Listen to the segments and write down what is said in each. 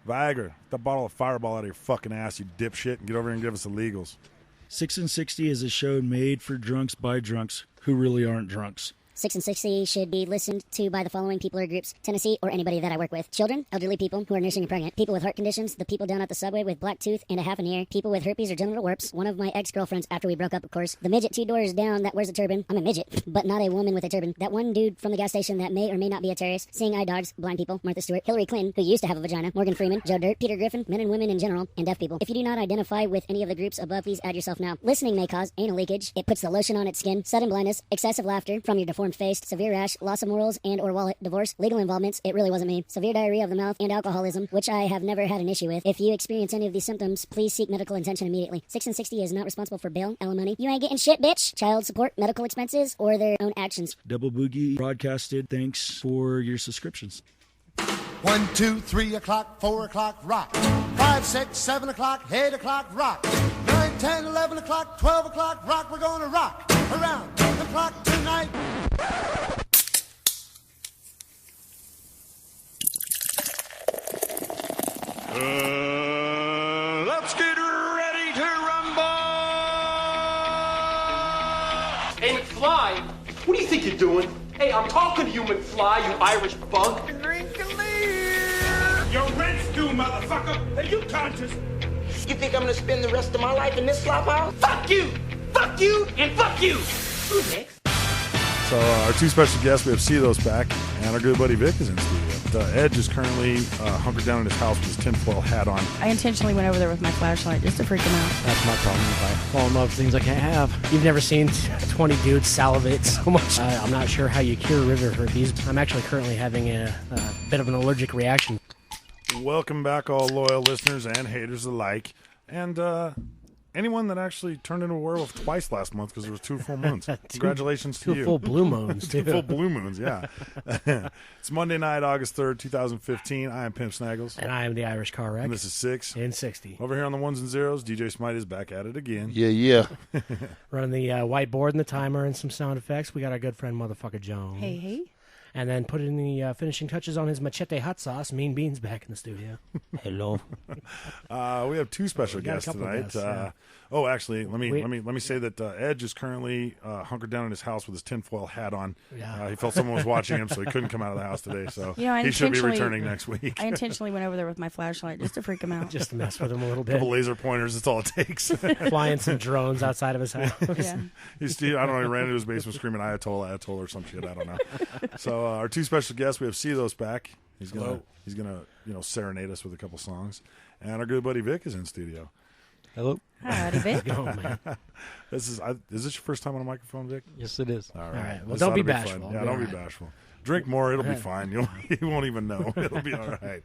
Viagra, get that bottle of Fireball out of your fucking ass, you dipshit, and get over here and give us illegals. 6 and 60 is a show made for drunks by drunks who really aren't drunks. 6 and 60 should be listened to by the following people or groups: Tennessee or anybody that I work with. Children, elderly people who are nursing and pregnant, people with heart conditions, the people down at the subway with black tooth and a half an ear, people with herpes or genital warps, one of my ex-girlfriends after we broke up, of course, the midget 2 doors down that wears a turban. I'm a midget, but not a woman with a turban. That one dude from the gas station that may or may not be a terrorist, seeing eye dogs, blind people, Martha Stewart, Hillary Clinton, who used to have a vagina, Morgan Freeman, Joe Dirt, Peter Griffin, men and women in general, and deaf people. If you do not identify with any of the groups above, please add yourself now. Listening may cause anal leakage. It puts the lotion on its skin, sudden blindness, excessive laughter from your deformed face, severe rash, loss of morals and or wallet, divorce, legal involvements, it really wasn't me, severe diarrhea of the mouth, and alcoholism, which I have never had an issue with. If you experience any of these symptoms, please seek medical attention immediately. 6 and 60 is not responsible for bail, alimony, you ain't getting shit, bitch, child support, medical expenses, or their own actions. Double Boogie broadcasted. Thanks for your subscriptions. 1, 2, 3 o'clock, 4 o'clock, rock. 5, 6, 7 o'clock, 8 o'clock, rock. 9, 10, 11 o'clock, 12 o'clock, rock. We're gonna rock around the clock tonight. Let's get ready to rumble! Hey, McFly, what do you think you're doing? Hey, I'm talking to you, McFly, you Irish bug. Your rent's due, motherfucker! Are you conscious? You think I'm gonna spend the rest of my life in this slop house? Fuck you! Fuck you! And fuck you! Who's next? So our 2 special guests, we have C Los back, and our good buddy Vic is in studio. Edge is currently hunkered down in his house with his tinfoil hat on. I intentionally went over there with my flashlight just to freak him out. That's my problem. If I fall in love with things I can't have. You've never seen 20 dudes salivate so much. I'm not sure how you cure river herpes. I'm actually currently having a bit of an allergic reaction. Welcome back, all loyal listeners and haters alike. And anyone that actually turned into a werewolf twice last month because there was 2 full moons. Congratulations to you. 2 full blue moons, too. 2 full blue moons, yeah. It's Monday night, August 3rd, 2015. I am Pimp Snaggles. And I am the Irish Car Wreck. And this is 6 and 60. Over here on the ones and zeros, DJ Smite is back at it again. Yeah. Running the whiteboard and the timer and some sound effects. We got our good friend Motherfucker Jones. Hey. And then put in the finishing touches on his machete hot sauce. Mean Beans back in the studio. Hello. We have 2 special guests tonight. Guests, yeah. Oh, actually, let me say that Edge is currently hunkered down in his house with his tinfoil hat on. Yeah. He felt someone was watching him, so he couldn't come out of the house today. So I he should be returning next week. I intentionally went over there with my flashlight just to freak him out. Just to mess with him a little bit. Couple laser pointers, that's all it takes. Flying some drones outside of his house. Yeah. I don't know, he ran into his basement screaming Ayatollah or some shit, I don't know. So our 2 special guests, we have C Los back. He's gonna serenade us with a couple songs. And our good buddy Vic is in studio. Hello. Howdy, Vic. Oh, man. Is this your first time on a microphone, Vic? Yes, it is. All right. Well, don't be bashful. Fun. Yeah, don't be bashful. Drink more. It'll be fine. You won't even know. It'll be all right.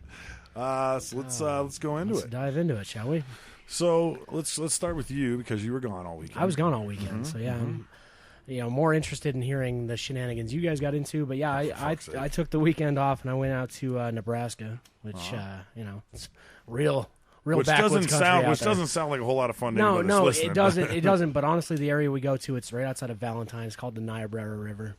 So let's go into it. Dive into it, shall we? So let's start with you because you were gone all weekend. I was gone all weekend, so yeah. I'm more interested in hearing the shenanigans you guys got into. But yeah, I took the weekend off and I went out to Nebraska, which it's real doesn't country sound like a whole lot of fun. To No, listening. it doesn't. It doesn't. But honestly, the area we go to, it's right outside of Valentine. It's called the Niobrara River,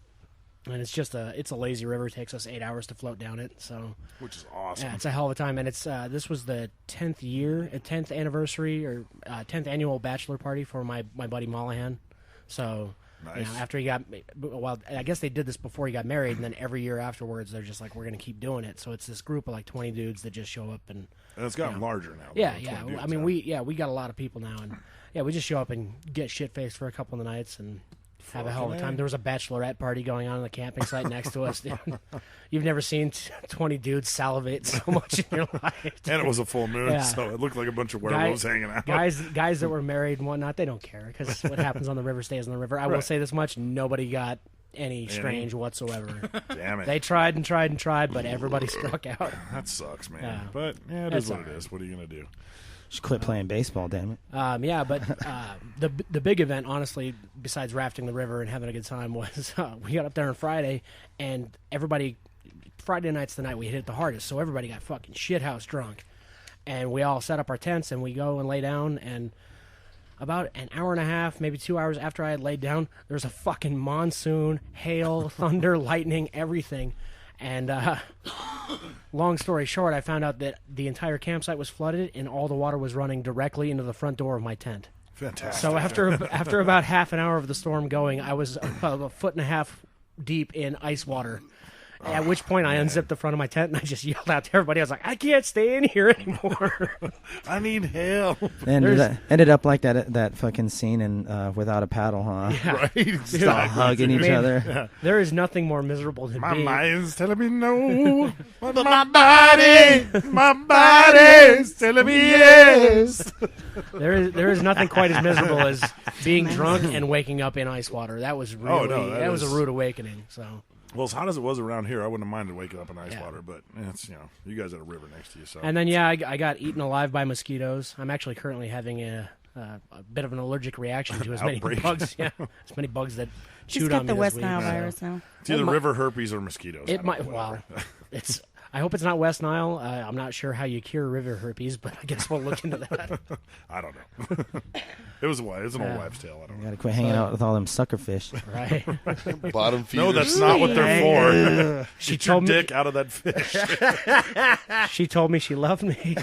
and it's a lazy river. It takes us 8 hours to float down it. So, which is awesome. Yeah, it's a hell of a time, and it's this was the 10th anniversary or 10th annual bachelor party for my buddy Mollahan. So. Nice. After he I guess they did this before he got married, and then every year afterwards, they're just like, we're going to keep doing it. So it's this group of like 20 dudes that just show up and it's gotten larger now. Yeah. I mean, we got a lot of people now, and we just show up and get shit faced for a couple of the nights and have a hell of a time. There was a bachelorette party going on the camping site next to us. You've never seen 20 dudes salivate so much in your life. And it was a full moon, so it looked like a bunch of werewolves hanging out. Guys that were married and whatnot, they don't care because what happens on the river stays on the river. I will say this much: nobody got any strange whatsoever. Damn it! They tried and tried and tried, but everybody struck out. That sucks, man. But it is what it is. What are you gonna do? Just quit playing baseball, damn it. But the big event, honestly, besides rafting the river and having a good time, was we got up there on Friday, and Friday night's the night we hit it the hardest, so everybody got fucking shithouse drunk. And we all set up our tents, and we go and lay down, and about an hour and a half, maybe 2 hours after I had laid down, there's a fucking monsoon, hail, thunder, lightning, everything. And long story short, I found out that the entire campsite was flooded and all the water was running directly into the front door of my tent. Fantastic. So after about half an hour of the storm going, I was a foot and a half deep in ice water. At which point I unzipped the front of my tent and I just yelled out to everybody. I was like, I can't stay in here anymore. I need help. Ended up like that fucking scene in Without a Paddle, huh? Yeah. Right, exactly. Just all hugging each other. Yeah. There is nothing more miserable than My being... mind's telling me no, but my body's telling me yes. There is nothing quite as miserable as being drunk and waking up in ice water. That was really that was a rude awakening. So. Well, as hot as it was around here, I wouldn't have minded waking up in ice water, but it's, you guys had a river next to you. So. And then, I got eaten alive by mosquitoes. I'm actually currently having a bit of an allergic reaction to as many bugs. Yeah, as many bugs that chewed on me. Just get the this West week, Nile so. virus now. It's either river herpes or mosquitoes. It might. Well, it's. I hope it's not West Nile. I'm not sure how you cure river herpes, but I guess we'll look into that. I don't know. It's an old wives' tale. I don't know. You gotta quit hanging out with all them suckerfish. Right. Bottom feeders. No, that's not what they're for. She Get told your me dick out of that fish. she told me she loved me.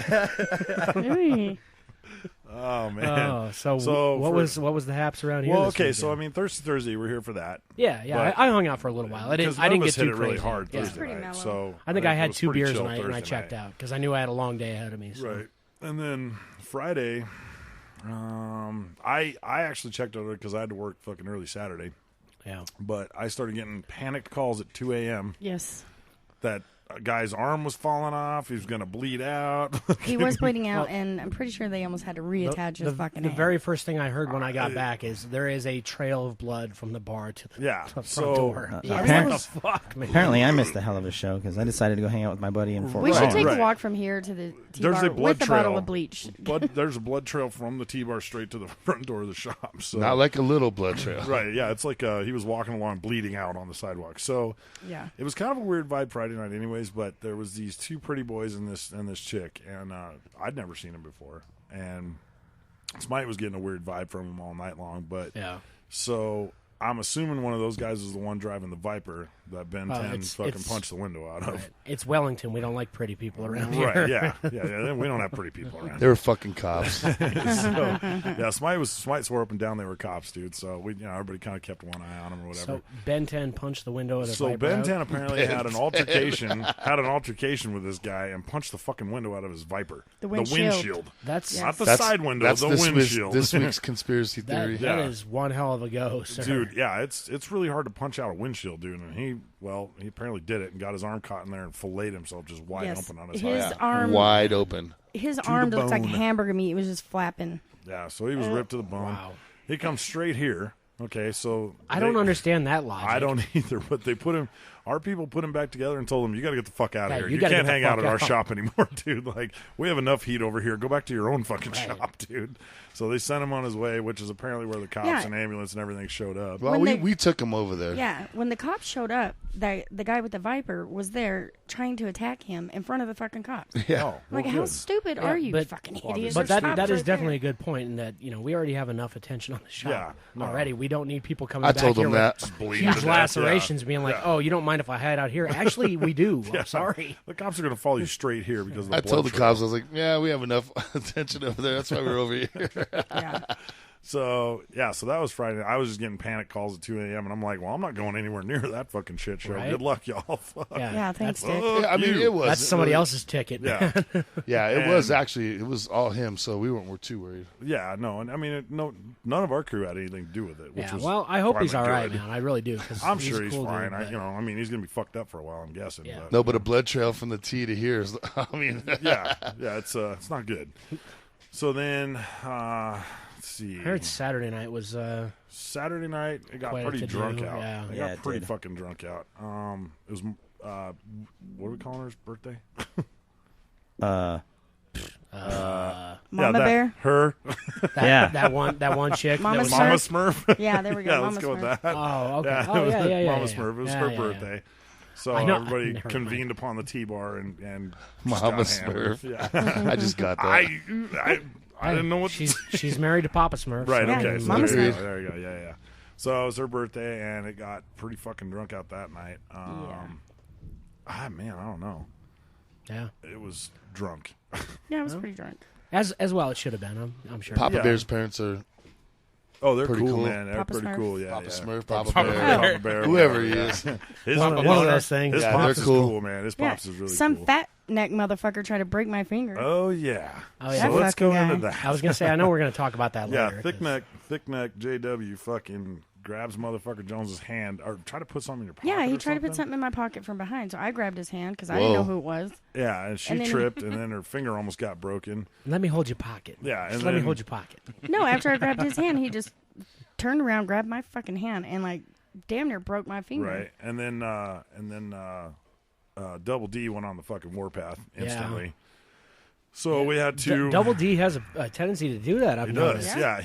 Oh man. Oh, so what was the haps around here? Well, this okay, weekend? so I mean, Thursday we're here for that. Yeah. I hung out for a little while. I didn't get too hit it really crazy. hard Yeah. Thursday Pretty night. mellow. So I think I it had was 2 pretty beers chill and I Thursday checked night. out because I knew I had a long day ahead of me. So. Right, and then Friday, I actually checked out because I had to work fucking early Saturday. Yeah. But I started getting panicked calls at 2 a.m. Yes. that a guy's arm was falling off. He was going to bleed out. He was bleeding out, and I'm pretty sure they almost had to reattach his fucking The hand. very first thing I heard when I got back is there is a trail of blood from the bar to the, Yeah, to the front so- door. Yeah. I mean, Apparently- what the fuck, man? Apparently, I missed a hell of a show because I decided to go hang out with my buddy in Fort We should Lauderdale. take Right. a walk from here to the There's T-bar a blood with a trail. bottle of bleach. There's a blood trail from the T-bar straight to the front door of the shop. So. Not like a little blood trail. Right, yeah, it's like he was walking along bleeding out on the sidewalk. So Yeah. it was kind of a weird vibe Friday night anyways, but there was these 2 pretty boys and this chick, and I'd never seen them before. And Smite was getting a weird vibe from them all night long, but Yeah. so I'm assuming one of those guys is the one driving the Viper that Ben 10 fucking punched the window out of. Right. It's Wellington. We don't like pretty people around here. Right, yeah. We don't have pretty people around. They were fucking cops. So, yeah, Smite swore up and down they were cops, dude. So everybody kind of kept one eye on them or whatever. So Ben 10 punched the window of the So Viper Ben out. 10 apparently had an altercation with this guy and punched the fucking window out of his Viper. The windshield. That's not the side window, the windshield. This week's conspiracy theory. That is one hell of a go, sir. Dude, yeah, it's really hard to punch out a windshield, dude. And he apparently did it and got his arm caught in there and filleted himself just wide Yes. open on his His head. arm, Wide open. His To arm the looked like bone. hamburger meat. It was just flapping. Yeah, so he was ripped to the bone. Wow. He comes straight here. Okay, so I don't understand that logic. I don't either, but they put him. Our people put him back together and told him, "You got to get the fuck out of Yeah, here. you You gotta can't get the hang out fuck at our out." shop anymore, dude. Like we have enough heat over here. Go back to your own fucking shop, dude." So they sent him on his way, which is apparently where the cops Yeah. and ambulance and everything showed up. Well, When we took him over there. Yeah, when the cops showed up, the guy with the Viper was there trying to attack him in front of the fucking cops. Yeah. Oh, Like, well, how good. stupid Yeah, are you, but- fucking Well, idiots? But There's that cops is right definitely there. a good point in that we already have enough attention on the shop Yeah, no. already. We don't need people coming I back told here him with that. Just bleeding to huge death, lacerations, yeah. being like, Yeah. "Oh, you don't mind if I hide out here?" Actually, we do. I'm sorry. The cops are going to follow you straight here because of the I told the blood trail. cops, I was like, yeah, we have enough attention over there. That's why we're over here. Yeah. So that was Friday. I was just getting panic calls at 2 a.m. and I'm like, well, I'm not going anywhere near that fucking shit show. Right? Good luck, y'all. Fuck. Yeah, thanks, that's- Dick. Yeah, I mean, it was. That's somebody else's ticket. Yeah. Yeah, it And- was actually. It was all him, so we weren't too worried. Yeah, no, and I mean, none of our crew had anything to do with it. Which Yeah, was well, I hope he's finally all right, good. man. I really do. 'Cause I'm sure he's cool fine. dude, but- He's gonna be fucked up for a while. I'm guessing. Yeah. But, No, but a blood trail from the T to here is. I mean, yeah, it's not good. So then, let's see. I heard Saturday night was Saturday night, it got Quite a pretty to-do, drunk out. yeah. It Yeah, got it pretty did. fucking drunk out. It was what are we calling her birthday? Mama that, Bear? Her. Yeah. that one chick. Mama that was, Mama Smurf? Smurf. Yeah, there we go. Yeah, Mama let's go with Smurf. that. Oh, okay. Yeah, Oh, yeah. Mama yeah. Smurf. It was Yeah, her yeah, birthday. So I know- everybody never convened upon the T-bar and just Mama got hammered. Smurf. Yeah. I just got that. I didn't know what she's married to Papa Smurf. Right, so- Yeah, okay. So Mama there you Smurf. go. There you go. Yeah, yeah. So it was her birthday, and it got pretty fucking drunk out that night. Man, I don't know. Yeah. It was drunk. Yeah, I was pretty drunk. As well, it should have been. I'm sure. Papa Bear's parents are. Oh, they're pretty cool, man. They're Papa pretty Smurf. cool. Yeah, Papa yeah. Smurf, Papa Papa Bear. Papa Bear, Whoever he yeah. is. His One of those things. His Yeah, pops they're is cool. cool, man. His Yeah, pops is really some cool. fat neck motherfucker tried to break my finger. Oh yeah. Oh, yeah. So let's go Fucking into guy. that. I was gonna say I know we're gonna talk about that Yeah, later. thick neck JW fucking grabs motherfucker Jones's hand or try to put something in your pocket. Yeah, he or tried to put something in my pocket from behind, so I grabbed his hand because I didn't Whoa. know who it was. Yeah, and she And then- tripped, and then her finger almost got broken. Let me hold your pocket. Yeah, and Just let me then- hold your pocket. No, after I grabbed his hand, he just turned around, grabbed my fucking hand, and like damn near broke my finger. Right, and then Double D went on the fucking warpath instantly. So we had to. Double D has a tendency to do that. I've He noticed. does, yeah.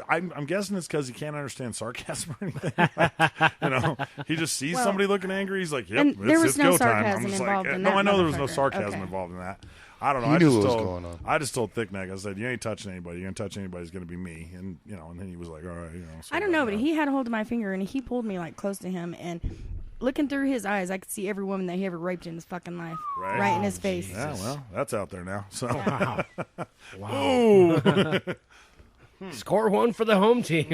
I'm guessing it's because he can't understand sarcasm or anything. He just sees Well, somebody looking angry. He's like, "Yep, and it's, there was it's no go time." I'm sarcasm just involved like, in "No, that I know there was no motherfucker. sarcasm Okay. involved in that." I don't know. He I knew just what was told, going on. I just told Thick Neck. I said, "You ain't touching anybody. You ain't touching anybody. It's going to be me." And and then he was like, "All right, So I don't know, but he had a hold of my finger and he pulled me like close to him, and looking through his eyes, I could see every woman that he ever raped in his fucking life, right in his face. Yeah, well, that's out there now. So, Wow. Score one for the home team.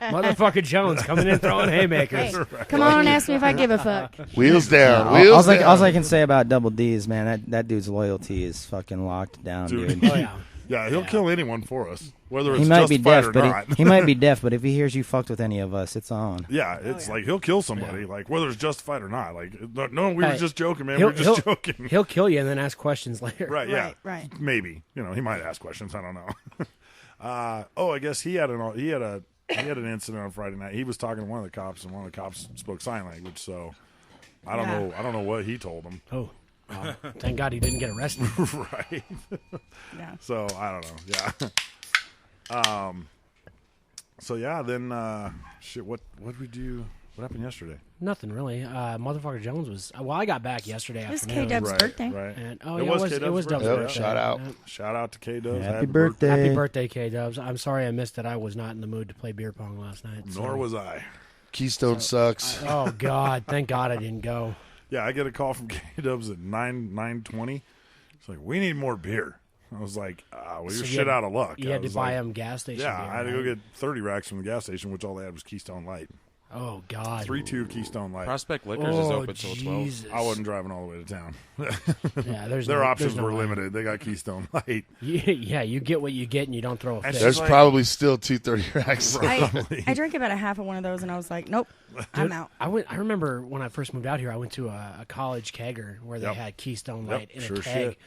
Motherfucker Jones coming in throwing haymakers. Hey, come on, ask me if I give a fuck. Wheels down. All Wheels down. I can say about Double D is, man, that dude's loyalty is fucking locked down, dude. Oh yeah. yeah, he'll kill anyone for us, whether it's He might be justified deaf, or but not. he might be deaf, but if he hears you fucked with any of us, it's on. Yeah, it's like he'll kill somebody, like whether it's justified or not. Like, no, we were Hey, just joking, man. We were just joking. He'll kill you and then ask questions later. Right, yeah, Right. Maybe he might ask questions. I don't know. I guess he had an incident on Friday night. He was talking to one of the cops, and one of the cops spoke sign language. So I don't know. I don't know what he told him. Oh, thank God he didn't get arrested. Right. Yeah. So I don't know. Yeah. So yeah, then shit. What did we do? What happened yesterday? Nothing really. Motherfucker Jones was. Well, I got back yesterday It was afternoon. K-Dub's birthday. Right. And, It was it K-Dub's was Dub's birthday. birthday. Shout out. Shout out to K-Dubs. Happy birthday. Happy birthday, K-Dubs. I'm sorry I missed it. I was not in the mood to play beer pong last night. Nor was I. Keystone sucks. Oh God! Thank God I didn't go. Yeah, I get a call from K-Dubs at 9:20. It's like, we need more beer. I was like, well, you're So you shit had- out of luck. You I had to was buy like, him gas station. Yeah, beer, I had to go right? get 30 racks from the gas station, which all they had was Keystone Light. Oh God! 3-2 Keystone Light. Prospect Liquors is open till 12. Jesus. I wasn't driving all the way to town. Yeah, there's Their no, options there's no were way. limited. They got Keystone Light. Yeah, you get what you get, and you don't throw a And fit. There's like- probably still 230 racks. I drank about a half of one of those, and I was like, nope, I'm out. I remember when I first moved out here, I went to a college kegger where they Yep. had Keystone Yep, Light in sure a keg. shit.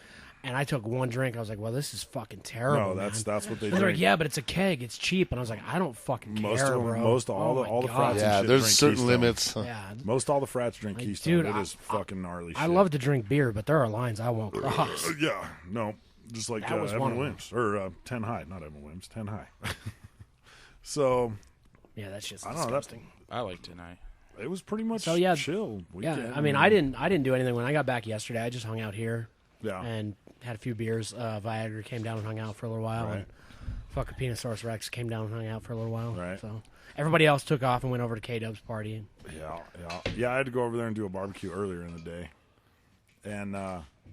And I took one drink. I was like, well, this is fucking terrible. No, that's what they And they're drink. like, yeah, but it's a keg. It's cheap. And I was like, I don't fucking Most care, of them, bro. most all Oh the my all the God. frats and Yeah, shit there's drink certain Keystone. limits. Yeah. Most all the frats drink Like, Keystone. dude, It is fucking gnarly shit. I love to drink beer, but there are lines I won't cross. Yeah, no, just like That was one Evan of them. Williams or 10 High, not Evan Williams, 10 High. So Yeah, that's just I don't know. That's, disgusting. I like tonight. it was pretty much So, yeah, chill weekend. Yeah, I mean, I didn't do anything when I got back yesterday. I just hung out here. Yeah. And had a few beers. Viagra came down and hung out for a little while. Right. And fucking Penosaurus Rex came down and hung out for a little while. Right. So everybody else took off and went over to K-Dub's party. Yeah. I had to go over there and do a barbecue earlier in the day, and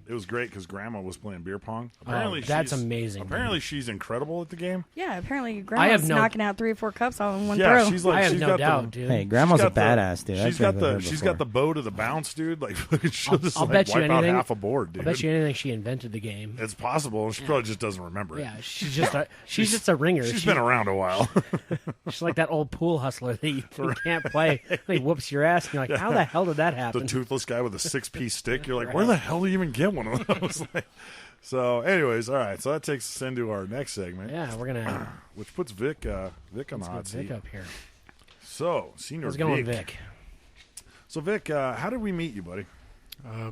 it was great because Grandma was playing beer pong. Apparently, that's she's- amazing, Apparently, she's incredible at the game. Yeah, apparently I Grandma's have no- knocking out 3 or 4 cups all in one Yeah, throw. she's like, I have she's no got doubt, the, dude. Hey, she's Grandma's a got the- badass, dude. She's got the bow to the bounce, dude. Like she'll just I'll like bet you wipe out anything. half a board, dude. I bet you anything she invented the game. It's possible. She probably just doesn't remember it. Yeah, she's just a ringer. She's been around a while. She's like that old pool hustler that you can't play. He whoops your ass, and you're like, how the hell did that The happen? toothless guy with a 6-piece stick. You're like, where the hell do you even get one of those? Like, so, anyways, all right. So that takes us into our next segment. Yeah, we're gonna which puts Vic on the hot put Vic seat. up here. So, senior How's it going, Vic? So, Vic, how did we meet you, buddy?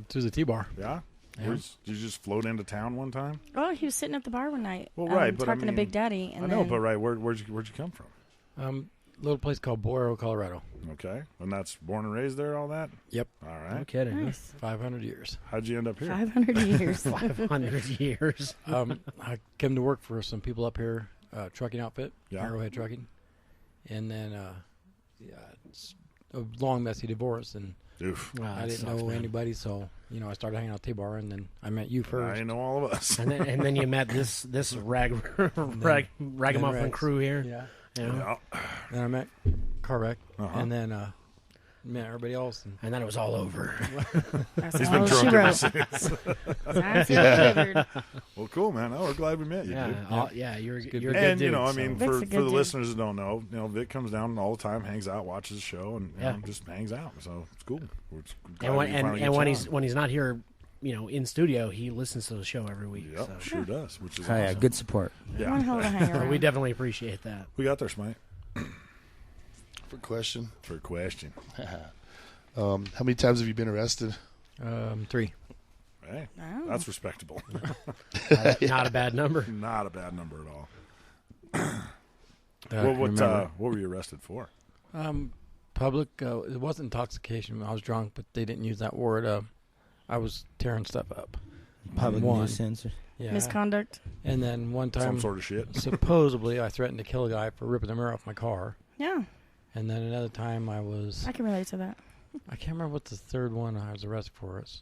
To the T-bar. Yeah? Yeah. Did you just float into town one time? Oh, he was sitting at the bar one night. Well, right, but I talking to mean, Big Daddy. And I know, then, but right, where'd you come from? Little place called Boiro, Colorado. Okay, and that's born and raised there, all that? Yep. All right. No kidding. Nice. 500 years. How'd you end up here? 500 years. 500 years. I came to work for some people up here, trucking outfit, Yeah. Arrowhead Trucking, and then it's a long, messy divorce, and Oof. Wow, I that didn't sucks, know man. anybody, so I started hanging out at T-Bar, and then I met you first. I know all of us. And then you met this ragamuffin Rex. crew here. Yeah. You know? Then I met Carvec, Uh-huh. and then met everybody else. And then it was all over. He's been drunk ever since. Yeah. Well, cool, man. Oh, we're glad we met you, dude. You're a good And dude. I mean, Vic's for a the good dude. listeners that don't know, Vic comes down all the time, hangs out, watches the show, and you know, just hangs out. So it's cool. We're glad And we finally get when you when he's not here, in studio, he listens to the show every week. Yep, so. sure does, which is Oh, yeah, awesome. good support. Yeah. One hell of a hang So around. we definitely appreciate that. We got there, Smite. For question. For a question. How many times have you been arrested? 3. Hey, Oh. that's respectable. Not a bad number. Not a bad number at all. I Well, can what remember. were you arrested for? Public. It wasn't intoxication. I was drunk, but they didn't use that word. I was tearing stuff up. Public One. nuisance. Yeah. Misconduct. And then one time, Some sort of shit. supposedly, I threatened to kill a guy for ripping the mirror off my car. Yeah, And then another time, I I can relate to that. can't remember what the third one I was arrested for is.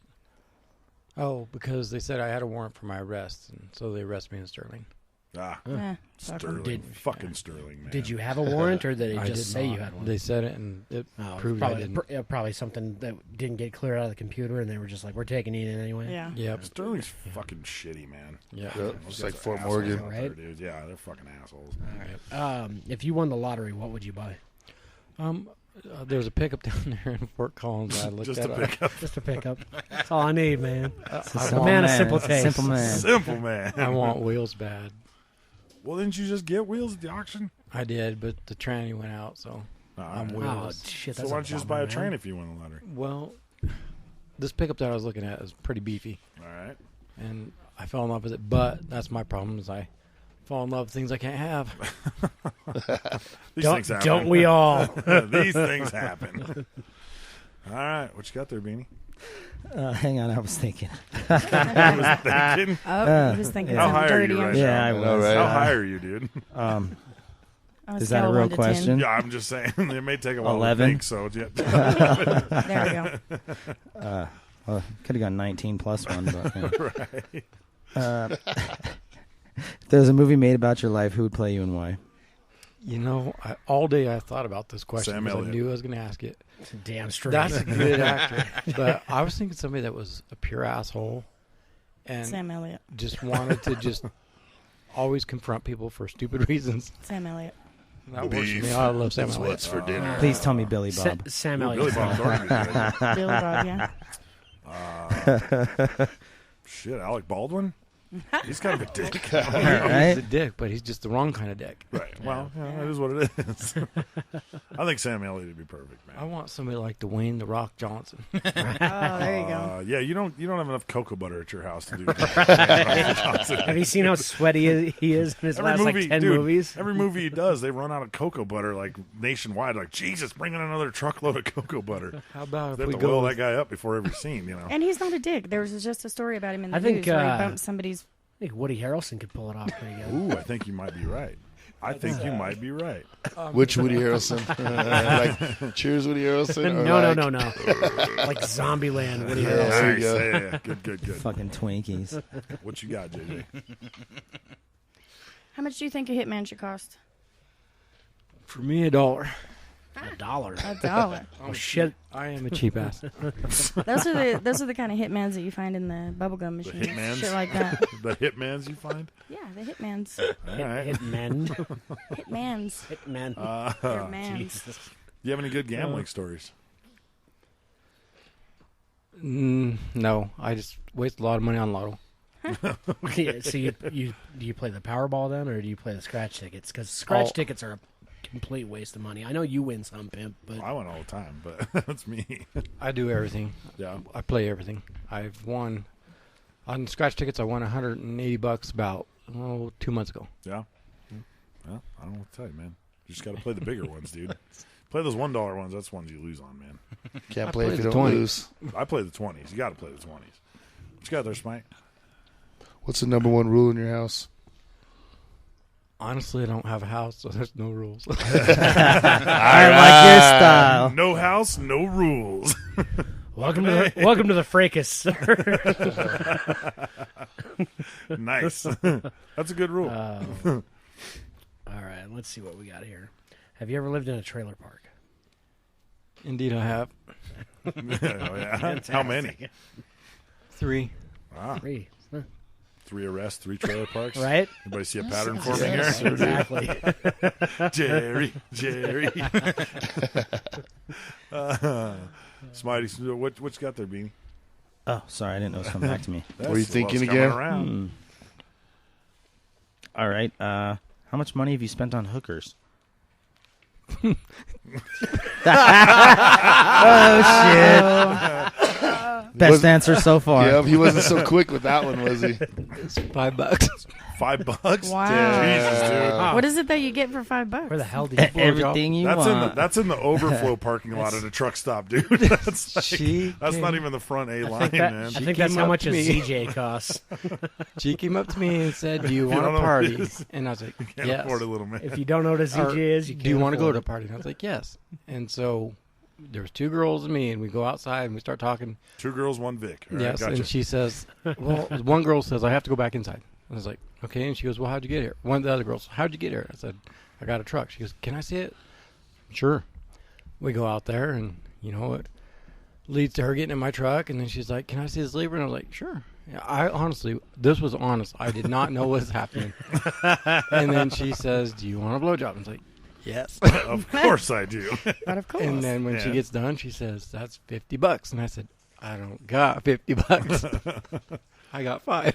Oh, because they said I had a warrant for my arrest, and so they arrested me in Sterling. Ah, Fuck 'em. Sterling. Fucking Sterling, man. Did you have a warrant, or did I they just did say not. you had one? They said it, and it proved I didn't. Probably something that didn't get cleared out of the computer, and they were just like, "We're taking you in anyway." Yeah. Yep. Sterling's fucking shitty, man. Yeah. Yep. Those Just like guys are Fort assholes Morgan. out there, Right? dude. Yeah, they're fucking assholes. All right. If you won the lottery, what would you buy? There was a pickup down there in Fort Collins. I looked Just at a pickup. Just a pickup. That's all I need, man. Simple man of man. simple It's a taste. Simple man. Simple man. I want wheels bad. Well, didn't you just get wheels at the auction? I did, but the tranny went out, so I'm right. wheels. Oh shit! So That's why don't you just buy bummer, a train man. if you win the lottery? Well, this pickup that I was looking at is pretty beefy, All right. and I fell in love with it. But that's my problem: is I fall in love with things I can't have. These Don't- things happen. don't we all? These things happen. All right. What you got there, Beanie? Hang on, I was thinking. I was thinking. Oh, he was thinking How something high are you dirty. right I'm now? sure. Yeah, I was. right. How high are you, dude? Um, On a Is that scale a of real 1 to 10. question? Yeah, I'm just saying. It may take a while 11? to think, so yeah. There we go. well, could have gone 19 plus one, but yeah. Right. If there was a movie made about your life, who would play you and why? All day I thought about this question Sam because I Elliott. knew I was going to ask it. Damn straight. That's a good actor, but I was thinking somebody that was a pure asshole and Sam Elliott. just wanted to just always confront people for stupid reasons. Sam Elliott. That works for me. I love Sam That's Elliott. what's for dinner. Please tell me Billy Bob. Sam Billy Elliott. Bob's already good. Billy Bob, yeah. Shit, Alec Baldwin? He's kind of a dick. Right? He's a dick, but he's just the wrong kind of dick. Right. Well, that is what it is. I think Sam Elliott would be perfect, man. I want somebody like Dwayne the Rock Johnson. Oh, there you go. Yeah, you don't have enough cocoa butter at your house to do that. Have you seen how sweaty he is in his last like 10 dude, movies? Every movie he does, they run out of cocoa butter like nationwide. Like, Jesus, bring in another truckload of cocoa butter. How about They if have we to oil go? that guy up before every scene, And he's not a dick. There was just a story about him in the I think, news where he bumped somebody's. I think Woody Harrelson could pull it off pretty good. Ooh, I think you might be right. I think you might be right. Which Woody Harrelson? Like, cheers, Woody Harrelson? Or No, like, no. Like Zombieland, Woody There Harrelson. you go. Yeah. Good. Fucking Twinkies. What you got, JJ? How much do you think a hitman should cost? For me, $1. $1. $1. Oh shit! I am a cheap ass. Those are the kind of hitmans that you find in the bubblegum machine. hitmans? Shit like that. The hitmans you find? Yeah, the hitmans. All right. Hitmen. Hitmans. Hitmen. They're mans. Do you have any good gambling stories? No, I just waste a lot of money on Lotto. Yeah, so you do you play the Powerball then, or do you play the scratch tickets? Because scratch tickets are a complete waste of money. I know you win some, pimp, but I win all the time, but that's me. I do everything. Yeah. I play everything. I've won on scratch tickets. I won $180 about 2 months ago. Yeah. Well, I don't know what to tell you, man. You just got to play the bigger ones, dude. Play those $1 ones. That's ones you lose on, man. Can't play if you the don't 20s. lose. I play the 20s. You got to play the 20s. What you got there, Smite? What's the number one rule in your house? Honestly, I don't have a house, so there's no rules. I like your style. No house, no rules. Welcome to the fracas. Nice. That's a good rule. All right, let's see what we got here. Have you ever lived in a trailer park? Indeed, I have. Oh, yeah. How many? 3. Wow. 3. Huh. 3 arrests, 3 trailer parks. Right? Anybody see a pattern forming here? Yes, exactly. Jerry. Smitey, what you got there, Beanie? Oh, sorry, I didn't know it was coming back to me. What are you thinking again? All right. How much money have you spent on hookers? Oh shit! Best answer so far. Yeah, he wasn't so quick with that one, was he? It's $5. $5? Wow. Jesus, dude. What is it that you get for $5? Where the hell did you blow Everything you want. That's in the overflow parking lot at a truck stop, dude. That's not even the front A line, man. I think that's how much a ZJ costs. She came up to me and said, "Do you want to party?" And I was like, Can't "Yes." afford a little man. If you don't know what a ZJ is, you can't do you want to go afford to a it. party? And I was like, "Yes." And so there was 2 girls and me, and we go outside and we start talking. 2 girls, 1 Vic. All right, Yes, gotcha. and she says, "Well," one girl says, "I have to go back inside." I was like, "Okay," and she goes, "Well, how'd you get here?" One of the other girls, "How'd you get here?" I said, "I got a truck." She goes, "Can I see it?" Sure. We go out there, and it leads to her getting in my truck, and then she's like, "Can I see this lever?" And I was like, "Sure." Yeah, I honestly, this was honest. I did not know what was happening. And then she says, "Do you want a blowjob?" I was like, "Yes." Of course I do. But of course. And then when she gets done, she says, "That's $50." And I said, "I don't got $50. I got 5."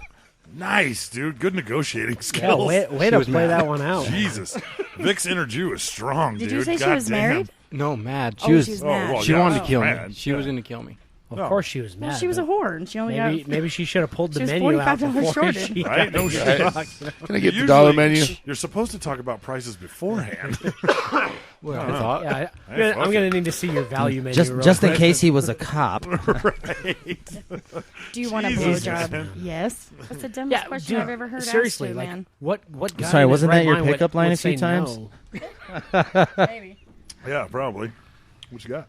Nice, dude. Good negotiating Yeah, skills. way to play that one out. Jesus. Vic's energy was strong, Did dude. you say she God was damn. married? No, mad. Oh, she's mad. well, She yeah, wanted to she's kill me. mad. She was going to kill me. Well, of course she was mad. Well, she was a but whore, and she only maybe she should have pulled the She was menu out $45 before shorted. she Right? No shit. Can I get the dollar menu? You're supposed to talk about prices beforehand. Well, I thought. Yeah, Hey, I'm going to need to see your value menu. Just real in quick. case he was a cop. Right. Do you want a Jesus, blowjob? man. Yes. That's the dumbest Yeah, question dude, I've ever heard seriously, asked to, like, man. what guy Sorry, in his wasn't right that your mind would- pickup line would a few say times? no? Maybe. Yeah, probably. What you got?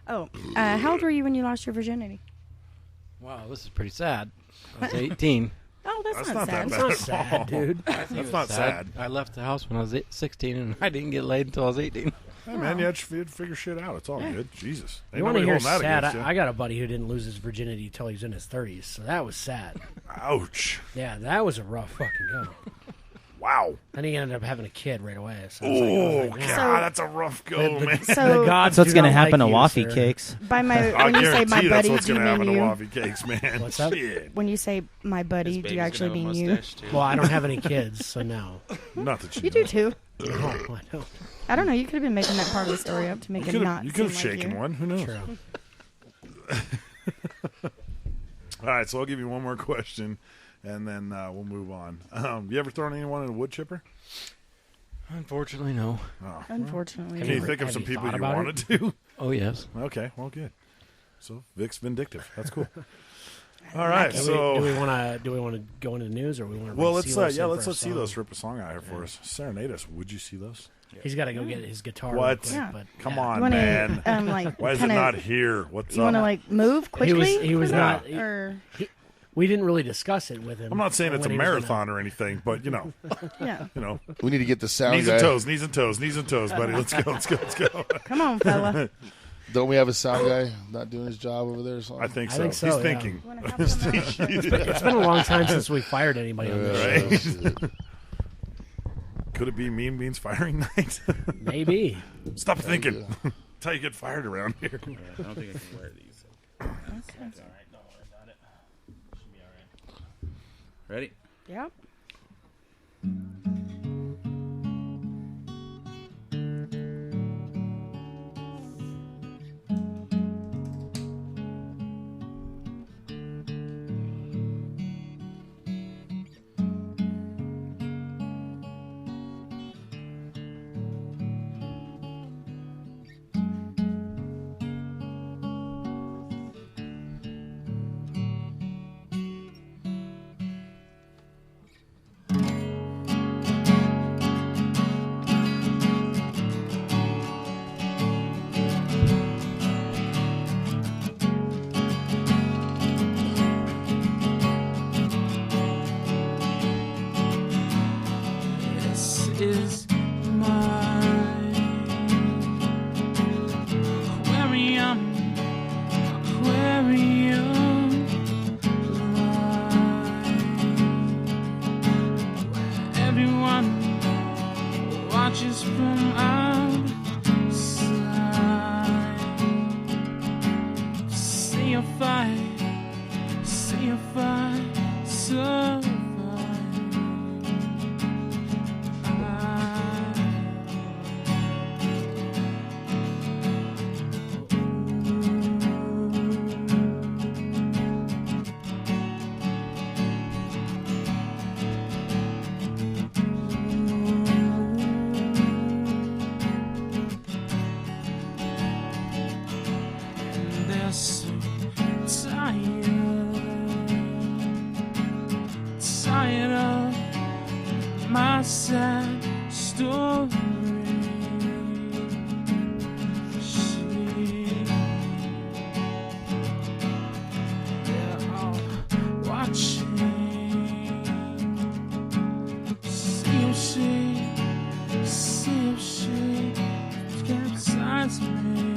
Oh, how old were you when you lost your virginity? Wow, this is pretty sad. I was 18. Oh, that's That's not not sad. that bad. That's not sad, dude. That's not sad. I left the house when I was 16, and I didn't get laid until I was 18. Hey, man, you had to figure shit out. It's all good. Jesus. Ain't You want to nobody hear holding that sad? against you. I got a buddy who didn't lose his virginity until he was in his 30s, so that was sad. Ouch. Yeah, that was a rough fucking go. Wow. Then he ended up having a kid right away. So Oh, man. God, that's a rough go, man. The So, gods That's what's do going to not happen like to you, Waffy sir. Cakes. by my I when you say guarantee my that's buddy, what's do you going to happen mean to you? Waffy Cakes, man. What's up? Shit. When you say my buddy, do you actually mean you? Well, I don't have any kids, so no. Not that you You know. do too. No, I don't. I don't know. You could have been making that part of the story up to make it not. You could have seem like shaken you. one. Who knows? True. All right, so I'll give you one more question, and then we'll move on. You ever thrown anyone in a wood chipper? Unfortunately, no. Oh. Unfortunately, Can you ever- think of have some you people thought you about wanted to? Oh, yes. Okay, well, good. So Vic's vindictive. That's cool. All right, Do so we want to go into the news, or we want to? well, let's let's let see those rip a song out here for us. Serenade us. Would you see those? He's got to go get his guitar. What? Real quick, Yeah. but Come yeah. on, You wanna, man. like, Why is it kinda- not here? What's You up? want to like move quickly? He was for not. that, or We didn't really discuss it with him. I'm not saying it's a when he was gonna- marathon or anything, but yeah. We need to get the sound knees guy. and toes, knees and toes, knees and toes, buddy. Let's go, let's go, let's go. Come on, fella. Don't we have a sound guy not doing his job over there or something? I think I so. think so, He's yeah. thinking. You wanna help him out? It's been a long time since we fired anybody on this show. Right? Could it be Mean Beans firing night? Maybe. Stop thinking. That's how you get fired around here. I don't think I can wear these. It's all right. Don't worry about it. Should be all right. Ready? Yep. is mine. Aquarium, aquarium line. Everyone watches from outside. See a fight, see a fight, survive. They're so tired of my sad story. They're all watching. See if she capsizes me.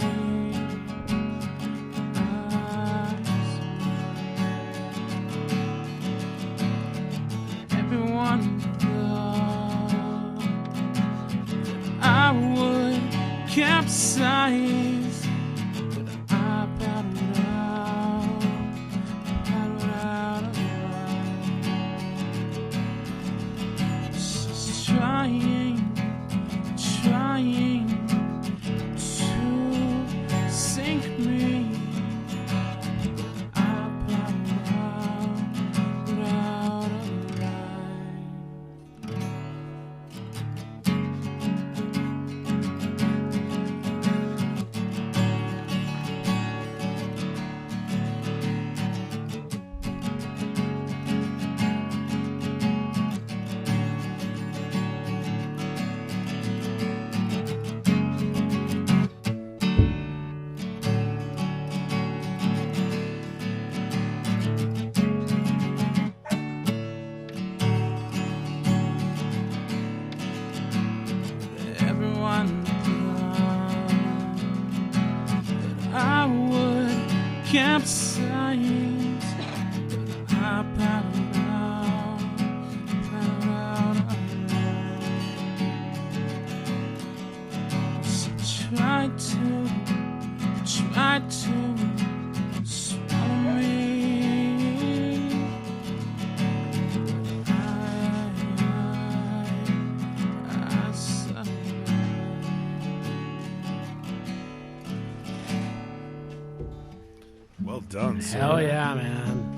Everyone thought I would capsize, but I paddled out of line. Just trying to sink me. I paddled out of everyone thought that I would capsize, but I paddled out of line. So try to swallow me. Well done, sir. Hell yeah, man.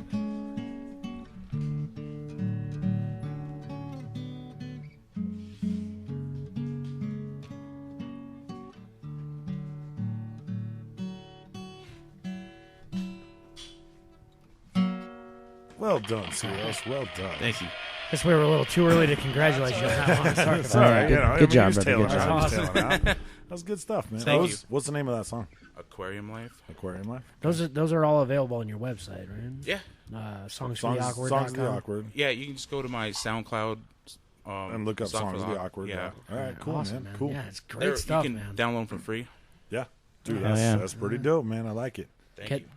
Well done, C Los. Well done. Thank you. Guess we were a little too early to congratulate you on that one. Sorry It's about all that. right. You know, Good job, he was brother. tailing Good out. job. He was tailing out. That was good stuff, man. Thank you. What's the name of that song? Aquarium Life. Aquarium Life. Those are all available on your website, right? Yeah. Songs for the Awkward. Songs for the Awkward. Yeah, you can just go to my SoundCloud and look up Song for Songs for the Awkward. Yeah. All right, cool, Awesome, man. Cool. Yeah, it's great stuff, you can man. download them for free. Yeah. Dude, Oh, yeah. that's pretty dope, man. I like it.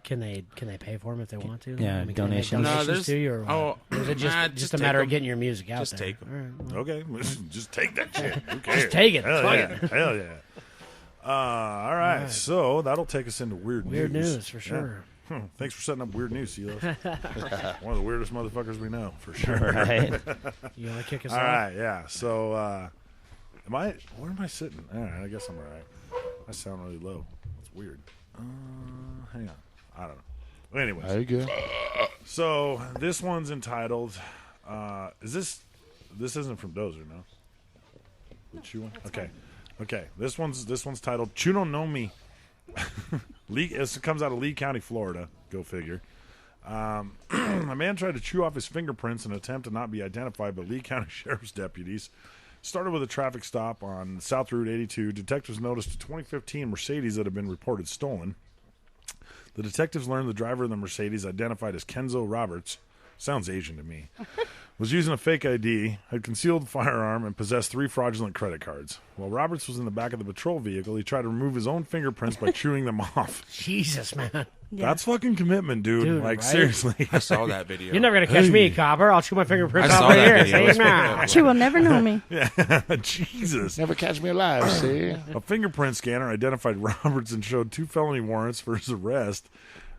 Can they pay for them if they want to? Yeah, I mean, donations. Can they make No, donations there's- to you, or what? oh, Or is it nah, just just a take matter of 'em. getting your music out Just there? take 'em. All right, well. Okay, just take that shit. Who cares? Just take it. Hell Fuck yeah. it. Hell yeah. All right, so that'll take us into weird news for sure. Yeah. Thanks for setting up weird news, C Los. One of the weirdest motherfuckers we know, for sure. Right. You want to kick us All off? right, yeah. So, where am I sitting? All right, I guess I'm all right. I sound really low. That's weird. Hang on. I don't know. Well, anyways. There you go. So, this one's entitled, this isn't from Dozer, no? The Chew one? Okay. This one's titled Chuno No Me. It comes out of Lee County, Florida. Go figure. A man tried to chew off his fingerprints in an attempt to not be identified by Lee County Sheriff's deputies. Started with a traffic stop on South Route 82. Detectives noticed a 2015 Mercedes that had been reported stolen. The detectives learned the driver of the Mercedes, identified as Kenzo Roberts, sounds Asian to me, was using a fake ID, had concealed a firearm, and possessed 3 fraudulent credit cards. While Roberts was in the back of the patrol vehicle, he tried to remove his own fingerprints by chewing them off. Jesus, man. Yeah. That's fucking commitment, dude. Like, right? seriously. I saw that video. You're never going to catch me, copper. I'll chew my fingerprints I off saw right that here. video. See now. She will never know me. Yeah, Jesus. Never catch me alive, see? A fingerprint scanner identified Roberts and showed 2 felony warrants for his arrest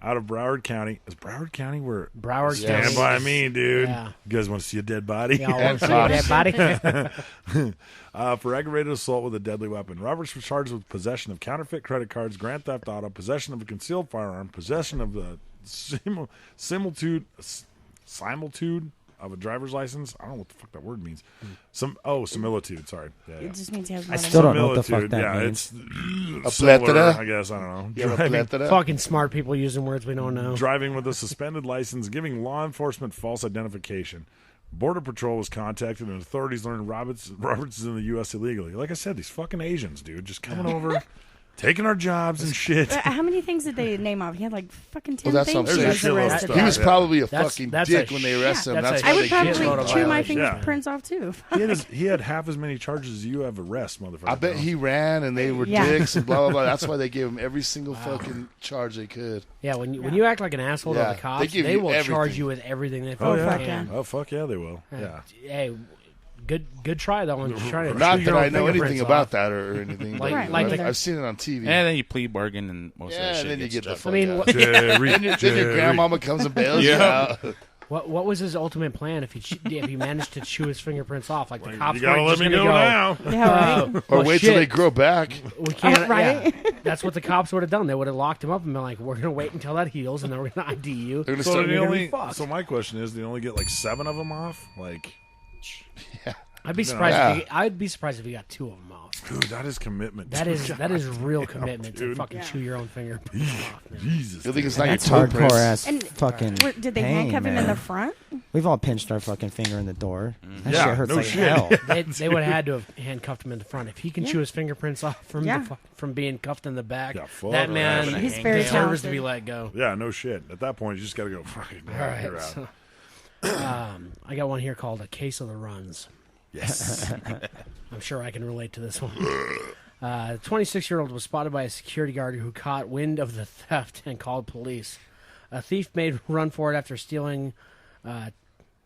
out of Broward County. Is Broward County where? Broward Stand County. by me, dude. Yeah. You guys want to see a dead body? Yeah, I want to see a dead body. For aggravated assault with a deadly weapon. Roberts was charged with possession of counterfeit credit cards, grand theft auto, possession of a concealed firearm, possession of the similitude of a driver's license. I don't know what the fuck that word means. Similitude. Sorry. Yeah, It just means he has I money. still don't know what the fuck Similitude, that yeah, means. it's A plethora? similar, I guess. I don't know. You have a plethora? Fucking smart people using words we don't know. Driving with a suspended license, giving law enforcement false identification. Border Patrol was contacted, and authorities learned Roberts is in the U.S. illegally. Like I said, these fucking Asians, dude, just coming over, taking our jobs and shit. How many things did they name off? He had like fucking 10 Well, that's things what I'm he saying. was arrested He was for. probably a That's- fucking that's dick a when they shit. arrested him. That's That's a why I they would gave probably him a chew my violation. fingerprints off too. He had half as many charges as you have arrests, motherfucker. I bet he ran and they were Yeah. dicks and blah, blah, blah. That's why they gave him every single fucking charge they could. Yeah, when you act like an asshole Yeah, to the they cops, give they you will charge everything. you with everything they Oh fucking yeah. can. Oh fuck yeah, they will. Yeah. Hey, good try though. On trying to Not chew that your own I know anything fingerprints about off. that or anything. Like- but like I've the- seen it on TV. And then you plead bargain and most of Yeah, that shit and then you gets get the stuff. fuck I mean, out. what- Jerry, Then your Jerry. grandmama comes and bails you Yeah. out. What was his ultimate plan if he managed to chew his fingerprints off? Like the cops You gotta weren't let just me gonna go go. now. Yeah, right. Or Well, wait till shit. they grow back. We can't. Right? Yeah, that's what the cops would have done. They would have locked him up and been like, "We're gonna wait until that heals, and then we're gonna ID you." They're gonna So, start they you're gonna be only, fucked. so my question is, do they only get like 7 of them off? Like, I'd be surprised. Yeah. I'd be surprised if he got 2 of them off. dude, that is commitment. That is real damn, commitment to dude. fucking chew your own fingerprints off. Man. Jesus. You think it's dude. not That's your hardcore toeprint? ass And fucking Did they pain, handcuff him in man. the front? We've all pinched our fucking finger in the door. That Yeah, shit hurts no like shit. hell. They would have had to have handcuffed him in the front. If he can chew his fingerprints off Yeah. from being cuffed in the back, Yeah, fuck that man that. He's very deserves to talented. be let go. Yeah, no shit. At that point, you just got to go, fucking, All you're right. out. So, I got one here called A Case of the Runs. Yes. I'm sure I can relate to this one. The 26-year-old was spotted by a security guard who caught wind of the theft and called police. A thief made a run for it after stealing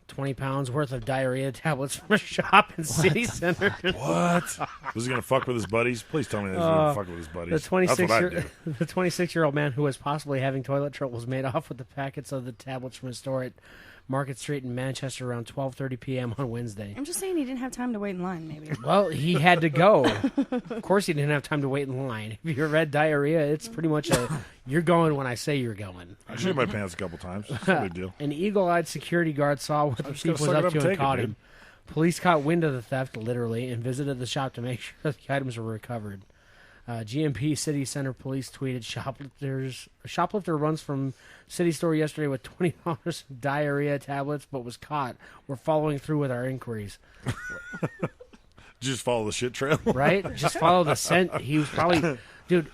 20 pounds worth of diarrhea tablets from a shop in City Center. What? Was he going to fuck with his buddies? Please tell me that he's going to fuck with his buddies. The That's what I'd do. 26-year-old man who was possibly having toilet troubles made off with the packets of the tablets from a store at Market Street in Manchester around 12:30 p.m. on Wednesday. I'm just saying he didn't have time to wait in line, maybe. Well, he had to go. Of course, he didn't have time to wait in line. If you've had diarrhea, it's pretty much you're going when I say you're going. I shit my pants a couple times. It's no big deal. An eagle-eyed security guard saw what the just thief gotta was suck it up up to and and take it, caught dude. him. Police caught wind of the theft, literally, and visited the shop to make sure that the items were recovered. GMP City Center Police tweeted, shoplifter runs from city store yesterday with $20 diarrhea tablets, but was caught. We're following through with our inquiries. Just follow the shit trail. Right? Just follow the scent. He was probably... Dude,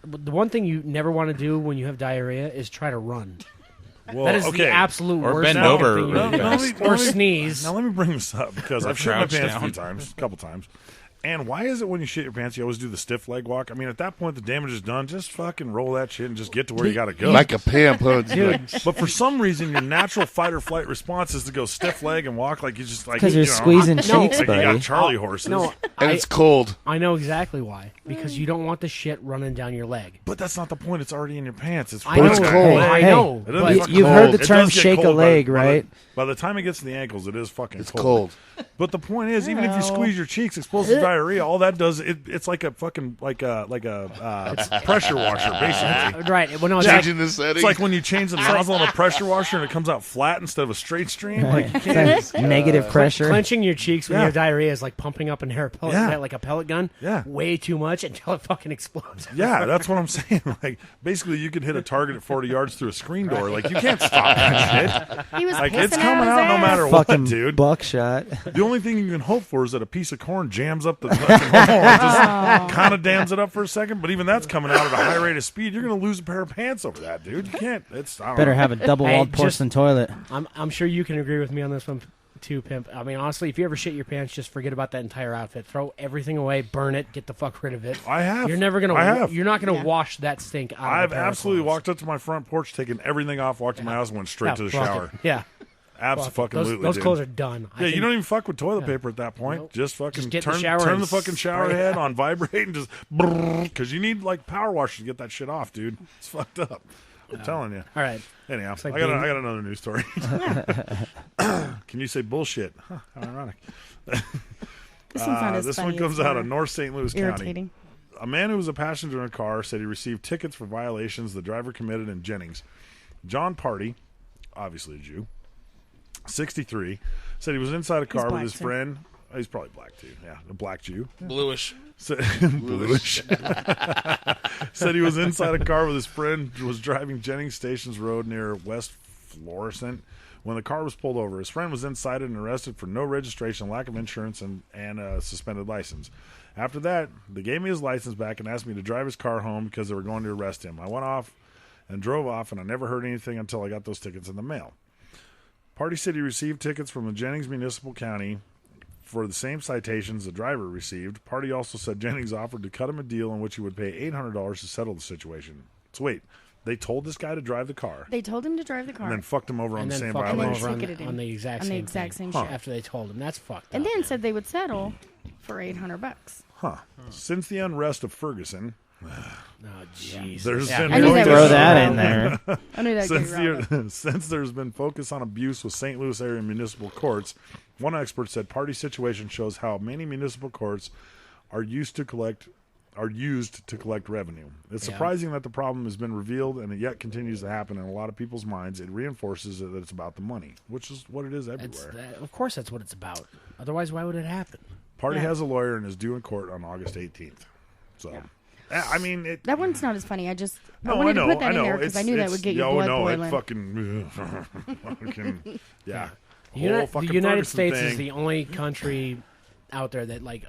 the one thing you never want to do when you have diarrhea is try to run. Well, That is okay. the absolute Or worst bend fucking over thing you really can do. fast. Or sneeze. Now let me bring this up because Or I've shit my crouch pants a few down. times, a couple times. And why is it when you shit your pants, you always do the stiff leg walk? I mean, at that point, the damage is done. Just fucking roll that shit and just get to where you got to go. Like a pimp. Dude. But for some reason, your natural fight or flight response is to go stiff leg and walk like you just like Because you you're know, squeezing no, cheeks, like you buddy. got Charlie horses. No, And it's cold. I know exactly why. Because you don't want the shit running down your leg. But that's not the point. It's already in your pants. It's I know. it's cold. I Hey, know. It doesn't but- get fucking You've cold. heard the It term does get shake a cold leg, right? By the time it gets to the ankles, it is fucking It's cold. cold. But the point is, even if you squeeze your cheeks, explosive diarrhea, all that does it's like a fucking like a pressure washer, basically. Right. Well, no, it's Changing like, the setting. It's like when you change the nozzle on a pressure washer and it comes out flat instead of a straight stream. Like you It's can't. like negative pressure. clenching your cheeks when Yeah. you have diarrhea is like pumping up an air pellet, Yeah. like a pellet gun. Yeah. Way too much until it fucking explodes. Yeah, that's what I'm saying. Like basically, you could hit a target at 40 yards through a screen door. Like you can't stop that shit. He was Like pissing it's coming out out no his matter ass. what, Fucking dude. buckshot. The only thing you can hope for is that a piece of corn jams up the fucking hole and just kind of dams it up for a second. But even that's coming out at a high rate of speed. You're going to lose a pair of pants over that, dude. You can't. It's I don't Better know. have a double-walled Hey, porcelain toilet. I'm sure you can agree with me on this one, too, pimp. I mean, honestly, if you ever shit your pants, just forget about that entire outfit. Throw everything away, burn it, get the fuck rid of it. I have. You're never gonna. I have. You're not gonna wash that stink out. I've of a pair of absolutely clothes. walked up to my front porch, taken everything off, walked to my house, and went straight to the fuck shower. it. Yeah. Absolutely. Those clothes are done. Yeah, you don't even fuck with toilet paper at that point. Nope. Just fucking Just get in the turn shower and the fucking shower spray. head on vibrate and just because you need like power washer to get that shit off, dude. It's fucked up. I'm telling you. All right. Anyhow, Like I got another news story. Can you say bullshit? Huh, how ironic. This one's not as This funny one comes as out of more North St. Louis irritating. County. A man who was a passenger in a car said he received tickets for violations the driver committed in Jennings. John Party, obviously a Jew, 63, said he was inside a car with his friend. He's probably black too. Yeah, a black Jew. Bluish. Bluish. Said he was inside a car with his friend, was driving Jennings Stations Road near West Florissant when the car was pulled over. His friend was inside and arrested for no registration, lack of insurance, and a suspended license. After that, they gave me his license back and asked me to drive his car home because they were going to arrest him. I went off and drove off, and I never heard anything until I got those tickets in the mail. Party said he received tickets from the Jennings Municipal County for the same citations the driver received. Party also said Jennings offered to cut him a deal in which he would pay $800 to settle the situation. So wait, they told this guy to drive the car. They told him to drive the car. And then fucked him over on the same fucked him violation. over on the exact same thing. shit. After they told him. That's fucked And up. then said they would settle for $800. Huh. Since the unrest of Ferguson, Oh, jeez. there's Yeah, been I knew that throw that in there. I knew that since there's been focus on abuse with St. Louis area municipal courts, one expert said party situation shows how many municipal courts are used to collect revenue. It's surprising that the problem has been revealed and it yet continues to happen in a lot of people's minds. It reinforces that it's about the money, which is what it is everywhere. Of course, that's what it's about. Otherwise, why would it happen? Party has a lawyer and is due in court on August 18th. So, I mean, that one's not as funny. I just No, I wanted know, to put that I know. in there because I knew that would get your oh, blood no, boiling. It fucking yeah. The Whole fucking United Ferguson States thing. is the only country out there that, like,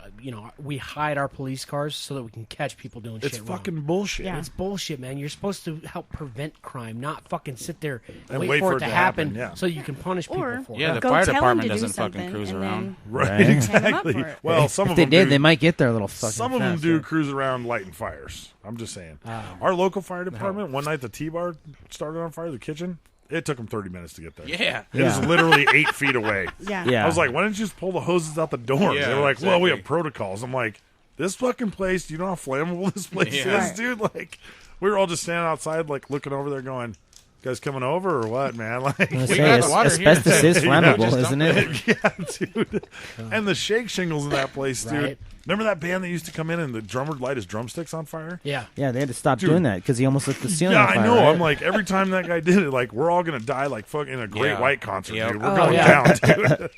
we hide our police cars so that we can catch people doing shit It's wrong. fucking bullshit. Yeah, it's bullshit, man. You're supposed to help prevent crime, not fucking sit there And and wait for it to happen so you can punish people for it. Yeah, the fire department doesn't fucking cruise around. Right, exactly. Well, some if of they them did, do. they might get there a little fucking Some of them faster. do cruise around lighting fires. I'm just saying. Our local fire department, one night the T-bar started on fire, the kitchen. It took them 30 minutes to get there. Yeah. It was literally 8 feet away. Yeah. I was like, why didn't you just pull the hoses out the doors? Yeah, they were like, well, we have exactly. protocols. I'm like, this fucking place, do you know how flammable this place Yeah. is, dude? Like, we were all just standing outside, like, looking over there going, you guys coming over or what, man? Like, I was gonna say, asbestos is flammable, isn't it? Yeah, dude. And the shake shingles in that place, dude. Right. Remember that band that used to come in and the drummer would light his drumsticks on fire? Yeah. Yeah, they had to stop Dude. doing that because he almost lit the ceiling Yeah, on fire. I know. right? I'm like, every time that guy did it, like, we're all going to die like fucking in a Great Yeah. White concert, Yep. dude. We're going down, dude.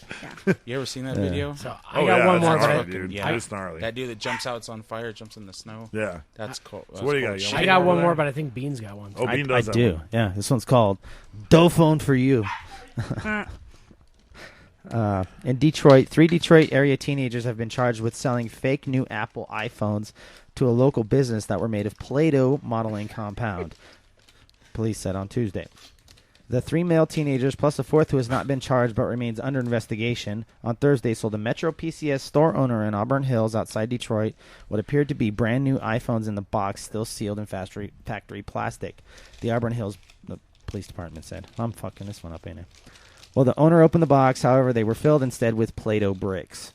You ever seen that video? So Oh, I got yeah, one it's more. gnarly, but dude. Yeah. It's gnarly. That dude that jumps out, it's on fire, jumps in the snow. Yeah. That's cool. So what do you got? You I want got over one there? more, but I think Bean's got one. Oh, I Bean does have do. one. Yeah, this one's called "Dough Phone for You." In Detroit, 3 Detroit area teenagers have been charged with selling fake new Apple iPhones to a local business that were made of Play-Doh modeling compound. Police said on Tuesday. The 3 male teenagers, plus a 4th who has not been charged but remains under investigation, on Thursday sold a Metro PCS store owner in Auburn Hills outside Detroit what appeared to be brand new iPhones in the box, still sealed in factory plastic. The Auburn Hills police department said. I'm fucking this one up, ain't I? Well, the owner opened the box. However, they were filled instead with Play-Doh bricks.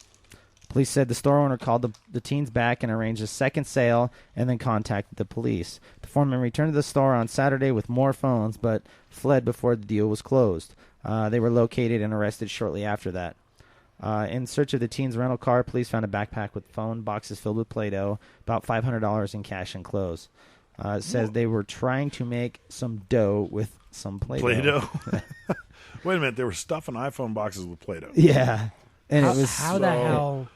Police said the store owner called the teens back and arranged a second sale and then contacted the police. The foreman returned to the store on Saturday with more phones, but fled before the deal was closed. They were located and arrested shortly after that. In search of the teens' rental car, police found a backpack with phone boxes filled with Play-Doh, about $500 in cash and clothes. It says they were trying to make some dough with some Play-Doh. Play-Doh? Wait a minute. They were stuffing iPhone boxes with Play-Doh. Yeah. And how, it was how the hell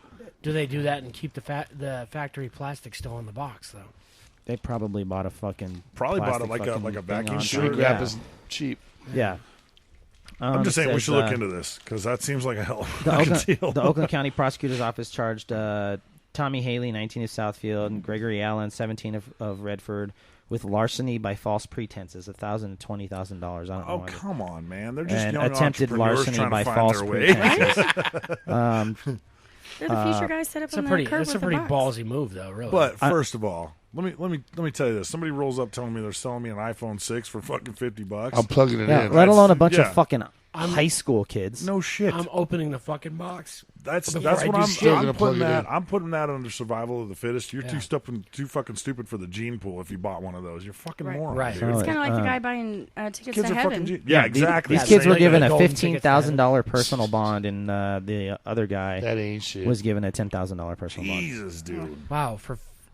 do they do that and keep the factory plastic still in the box, though? They probably bought a fucking Probably bought it plastic like a fucking vacuum thing on seal. top. Grab Yeah. is cheap. Yeah. I'm just It saying we says, should look into this because that seems like a hell of The a Oakland, deal. the Oakland County Prosecutor's Office charged Tommy Haley, 19 of Southfield, and Gregory Allen, 17 of Redford, with larceny by false pretenses, $1,000 to $20,000. I don't know. Oh, come on, man! They're just and young attempted entrepreneurs larceny trying to by find false their way. pretenses. They're the future guys set up on that curb That's a with pretty the box. ballsy move, though. Really. But first of all, let me tell you this: somebody rolls up telling me they're selling me an iPhone 6 for fucking $50. I'm plugging it in. Let alone a bunch yeah. of fucking high school kids. No shit. I'm opening the fucking box. That's Before what I do shit. I'm putting that. I'm putting that under survival of the fittest. You're too fucking stupid for the gene pool if you bought one of those. You're fucking moron. Right. Dude. It's kind of like the guy buying tickets Kids to are heaven. fucking yeah, exactly. These kids were given a golden tickets to $15,000 personal bond, and the other guy That ain't shit. was given a $10,000 personal bond. Jesus, dude. Wow.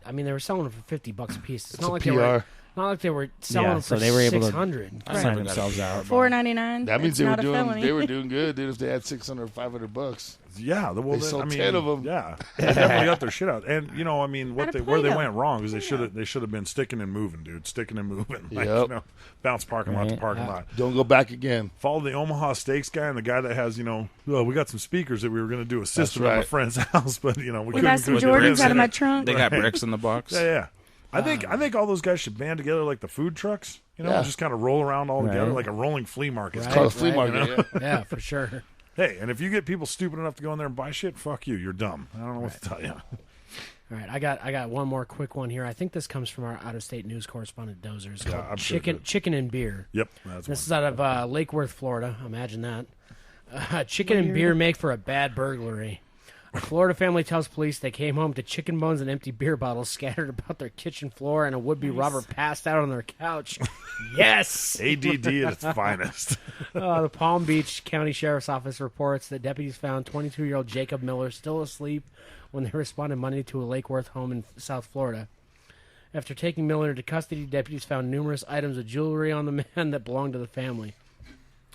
They were selling them for $50 a piece. It's not a like PR. they were selling them so for they were able to $600. sign themselves out. $4.99. That means It's not a felony. they were doing good, dude. If they had $600 or $500, Yeah, they sold 10 of them. Yeah, they definitely got their shit out. And where they Play-Doh. went wrong is they should have been sticking and moving, dude. Sticking and moving. Like, Yep. bounce parking lot to Right. parking lot. Don't go back again. Follow the Omaha Steaks guy and the guy that has, we got some speakers that we were going to do a system at my right. friend's house, but we We couldn't. got some couldn't get Jordans it. out of my trunk. They got bricks in the box. Yeah. I think all those guys should band together like the food trucks, Yeah. just kind of roll around all together Right. like a rolling flea market. Right. It's called a flea market. Yeah. Yeah, for sure. Hey, and if you get people stupid enough to go in there and buy shit, fuck you. You're dumb. I don't know what to tell you. All right, I got one more quick one here. I think this comes from our out-of-state news correspondent Dozers. Yeah, called I'm sure it chicken and beer. Yep, that's This one. is out of Lake Worth, Florida. Imagine that. Chicken and beer make for a bad burglary. A Florida family tells police they came home to chicken bones and empty beer bottles scattered about their kitchen floor, and a would-be robber passed out on their couch. Yes! ADD at its finest. The Palm Beach County Sheriff's Office reports that deputies found 22-year-old Jacob Miller still asleep when they responded Monday to a Lake Worth home in South Florida. After taking Miller into custody, deputies found numerous items of jewelry on the man that belonged to the family.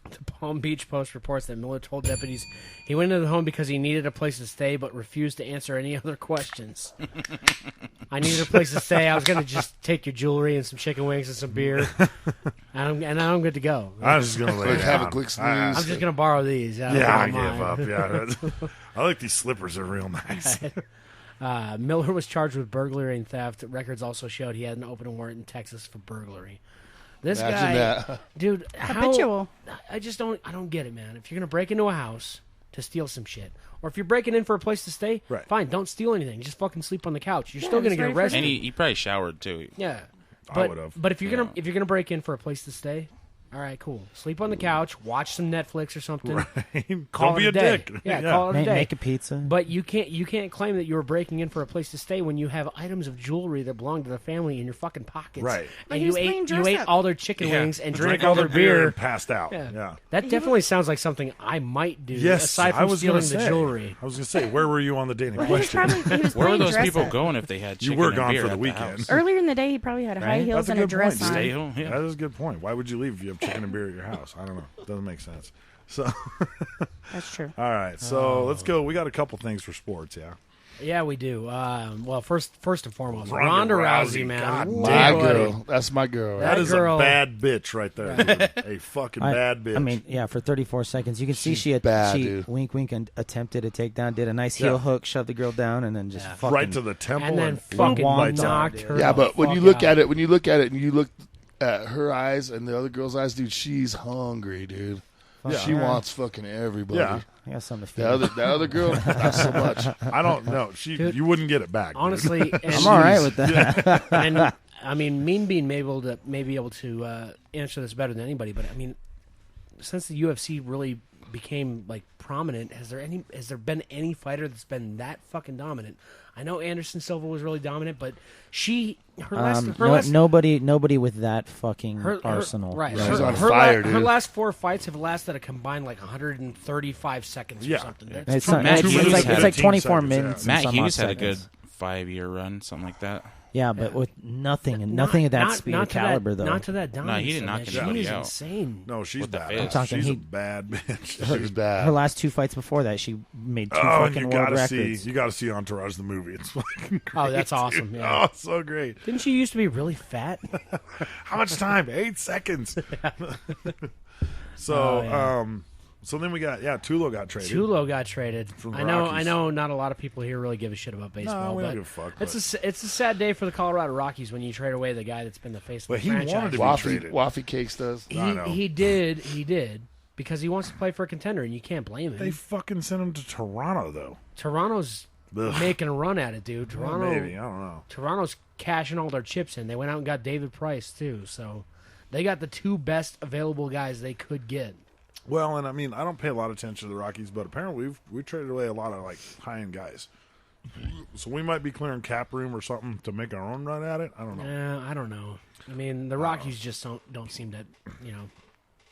The Palm Beach Post reports that Miller told deputies he went into the home because he needed a place to stay but refused to answer any other questions. I needed a place to stay. I was going to just take your jewelry and some chicken wings and some beer, and I'm good to go. I was just going to lay down. Have a quick snooze. I'm just going to borrow these. I don't give mind. up. Yeah, I like these slippers. They're real nice. Miller was charged with burglary and theft. Records also showed he had an open warrant in Texas for burglary. This Imagine guy, that. dude, Habitual. I don't get it, man. If you're gonna break into a house to steal some shit, or if you're breaking in for a place to stay, Right. fine, don't steal anything. Just fucking sleep on the couch. You're Yeah, still gonna just get ready for arrested. And he probably showered too. Yeah, I would've. But if you're gonna break in for a place to stay, all right, cool. Sleep on the couch, watch some Netflix or something. Right. Call Don't it be a a day. dick. Yeah, Yeah. call it a day. Make a pizza. But you can't claim that you were breaking in for a place to stay when you have items of jewelry that belong to the family in your fucking pockets. Right. But And he you was playing ate dress up. all their chicken Yeah. wings and Drank drank all their beer. and passed out. Yeah. That definitely sounds like something I might do. Yes, aside I from was stealing gonna the say. jewelry. I was going to say, where were you on the date in He was question? probably he was Where were playing those dress people up. going if they had chicken You were and gone beer for the at weekend. house? Earlier in the day, he probably had high Right? heels That's a and a good dress point. on. Stay home. Yeah. That is a good point. Why would you leave if you have chicken and beer at your house? I don't know. It doesn't make sense. So, That's true. all right. So let's go. We got a couple things for sports. Yeah. Yeah, we do. Well, first and foremost, Ronda Ronda Rousey, Rousey, man. God Woo, My buddy. girl. That's my girl. That is girl- a bad bitch right there. Dude. A fucking bad bitch. I mean, yeah, for 34 seconds, you can see she bad, dude. wink, wink, and attempted a takedown, did a nice heel hook, shoved the girl down, and then just fucking right to the temple And then and fucking lights out. knocked her. Yeah, the but when you fuck look out. at it, and you look at her eyes and the other girl's eyes, dude, she's hungry, dude. Yeah. She wants fucking everybody. Yeah. I got something to The feel. other girl, not so much. I don't know. You wouldn't get it back. dude. honestly, and, I'm all right with that. and I mean, Mean Bean may be able to answer this better than anybody. But I mean, since the UFC really became like prominent, has there been any fighter that's been that fucking dominant? I know Anderson Silva was really dominant, but Nobody with that fucking arsenal. Right. She's on Her fire, dude. Her last 4 fights have lasted a combined like 135 seconds Yeah. or something. Yeah. That's It's, tremendous. not, it's, Matt Hughes like, had it's like 24 seconds, minutes. Matt and some Hughes odd had a good seconds. 5-year run, something like that. Yeah, but with nothing of that Not speed or to caliber, that, though. Not to that dominance. he didn't though, knock man. anybody She is out. insane. No, she's With the bad. fist. I'm talking She's a he- bad bitch. She's bad. Her last 2 fights before that, she made 2 Oh, fucking you world gotta records. see. You got to see Entourage the movie. It's fucking great. Oh, that's awesome, dude. yeah. Oh, so great. Didn't she used to be really fat? How much time? 8 seconds. So, Oh, yeah. So then we got Tulo got traded. Tulo got traded. From I Rockies. know. Not a lot of people here really give a shit about baseball. we don't but give a fuck, it's a sad day for the Colorado Rockies when you trade away the guy that's been the face of But the he franchise. wanted to be traded. Waffy Cakes does. He did because he wants to play for a contender, and you can't blame him. They fucking sent him to Toronto though. Toronto's making a run at it, dude. Toronto, maybe, I don't know. Toronto's cashing all their chips in. They went out and got David Price too, so they got the two best available guys they could get. Well, and I mean, I don't pay a lot of attention to the Rockies, but apparently we traded away a lot of like high-end guys. So we might be clearing cap room or something to make our own run at it. I don't know. I don't know. I mean, the Rockies just don't seem to,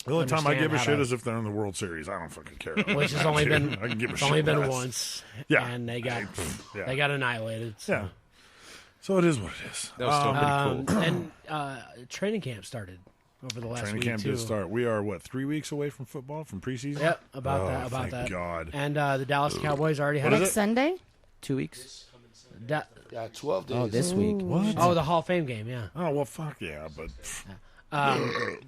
The only time I give a understand shit how is if they're in the World Series. I don't fucking care. which has only been I can give a it's shit only been less. once. Yeah, and they got yeah. they got annihilated. So. Yeah. So it is what it is. That was still pretty cool. And training camp started over the last Training week camp too. did start. We are 3 weeks away from football, from preseason. Yep, about thank that. God. And the Dallas Cowboys already had Next Sunday? 2 weeks. Yeah, 12 days. Oh, this week. What? Oh, the Hall of Fame game, yeah. Oh well, fuck yeah, but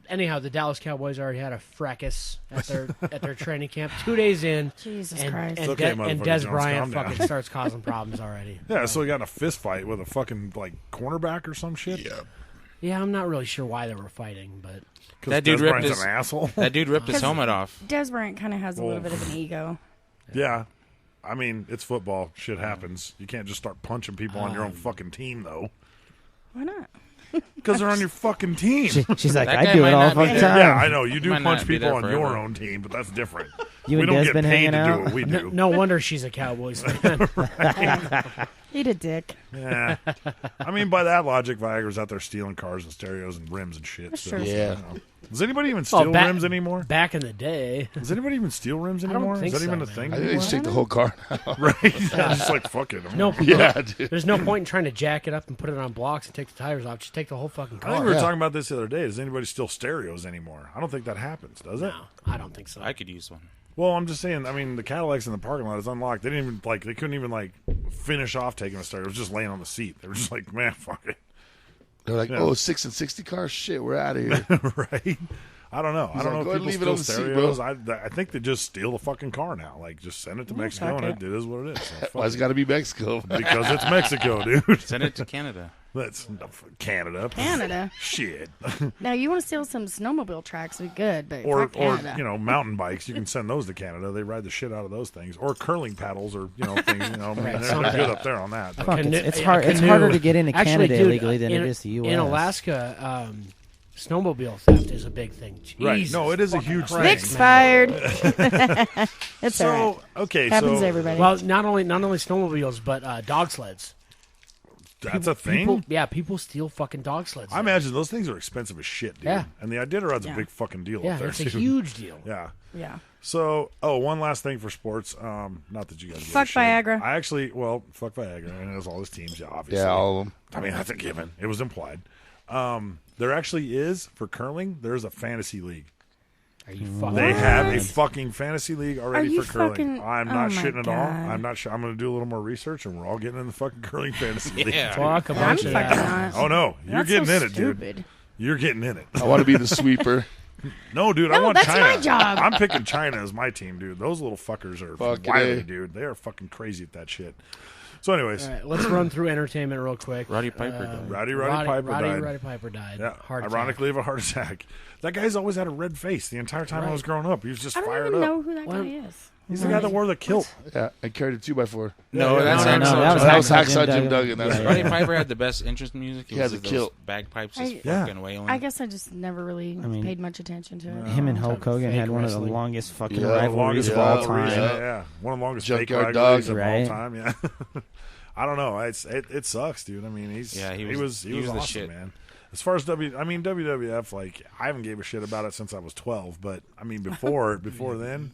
Anyhow, the Dallas Cowboys already had a fracas at their training camp 2 days in. Jesus and, Christ. And, It's okay, and motherfucker Des Jones, Bryant calm down. fucking starts causing problems already. yeah. So we got in a fist fight with a fucking like cornerback or some shit. Yeah, I'm not really sure why they were fighting, but That dude ripped an asshole. That dude ripped his helmet off. Des Bryant kind of has a little bit of an ego. Yeah. I mean, it's football. Shit happens. You can't just start punching people on your own fucking team, though. Why not? Because they're on your fucking team. She's like, That I guy do might it all not be fucking there. time. Yeah, I know. You do Might punch not be people there on forever. your own team, but that's different. You we and don't Des get been paid hanging to do out? what we do. no wonder she's a Cowboys fan. Eat a dick. Yeah. I mean, by that logic, Viagra's out there stealing cars and stereos and rims and shit. That's So, true. Yeah. you know. Does anybody even steal rims anymore? Back in the day. Does anybody even steal rims don't anymore? think Is that so, even a man. thing I think they anymore? just take the whole car now. Right. Yeah, just like, fuck it. No, Yeah, dude. there's no point in trying to jack it up and put it on blocks and take the tires off. Just take the whole fucking I think car. we were talking about this the other day. Does anybody steal stereos anymore? I don't think that happens, does it? No, I don't think so. I could use one. Well, I'm just saying. I mean, the Cadillacs in the parking lot is unlocked. They didn't even like. They couldn't even like finish off taking a stereo. It was just laying on the seat. They were just like, man, fuck it. They're like, Yeah. oh, 6 and 60 cars? Shit, we're out of here. Right? I don't know. I don't like, know go if ahead and people leave it steal on the seat, stereos. I think they just steal the fucking car now. Like, just send it to Mexico, fuck and it. it is what it is. So fuck Why's it it. got to be Mexico? Because it's Mexico, dude. Send it to Canada. That's Canada. Canada. Shit. Now, you want to steal some snowmobile tracks, we good, but Or fuck Canada. you know, mountain bikes. You can send those to Canada. They ride the shit out of those things. Or curling paddles, or you know, things. You know, I mean, they're something. good up there on that. Fuck, Canoe- it's a hard. It's canoe. harder to get into Actually, Canada dude, illegally than in, it is the U.S. In Alaska, snowmobile theft is a big thing. Right. Jesus No, it is a fucking huge Christ, Vic's man. fired. It's So all right. okay, Happens so everybody. Well, not only snowmobiles, but dog sleds. that's a thing. People steal fucking dog sleds. I there. imagine those things are expensive as shit, dude. Yeah. And the Iditarod's Yeah. a big fucking deal Yeah, up there. it's a too. huge deal. Yeah. Yeah. So, one last thing for sports. Not that you guys give a Fuck shit. Viagra. I actually, fuck Viagra, and it was all his teams. Yeah, obviously. Yeah, all of them. I mean, that's a given. It was implied. There actually is for curling. There's a fantasy league. Are you fucking? They have a fucking fantasy league already Are you for curling. fucking- I'm oh not my shitting at all. God. I'm not sure. I'm going to do a little more research, and we're all getting in the fucking curling fantasy league. Yeah. Fuck a I'm bunch of fucking that. not. Oh no, you're That's getting so in it, dude. stupid. You're getting in it. I want to be the sweeper. No, dude, I No, want that's China. my job. I'm picking China as my team, dude. Those little fuckers are Fucking wily, A. dude. They are fucking crazy at that shit. So, anyways, All right, let's run through entertainment real quick. Roddy Piper died. Roddy Piper died. Roddy Piper died. Yeah, Heart attack. ironically, of a heart attack. That guy's always had a red face the entire time I was growing up. He was just I don't fired even up. know who that Well, guy is. He's the guy that wore the kilt. Yeah, I carried a 2x4. No, Yeah, that's no, Hacksaw that was That was Hacksaw Hacksaw Jim Duggan. That's Yeah, right. Roddy Piper had the best entrance music. It He had was the those kilt. bagpipes just Yeah. fucking wailing. I guess I just never really mean, paid much attention to it. Him and Hulk Hogan fake had one of the wrestling. longest fucking Yeah, rivalries Longest of all rivalries, time. yeah. One of the longest fake Junkyard rivalries Dog. of Right. all time. Yeah. I don't know. It sucks, dude. I mean, he was the awesome, shit. man. As far as WWF, like I haven't gave a shit about it since I was 12. But I mean, before then,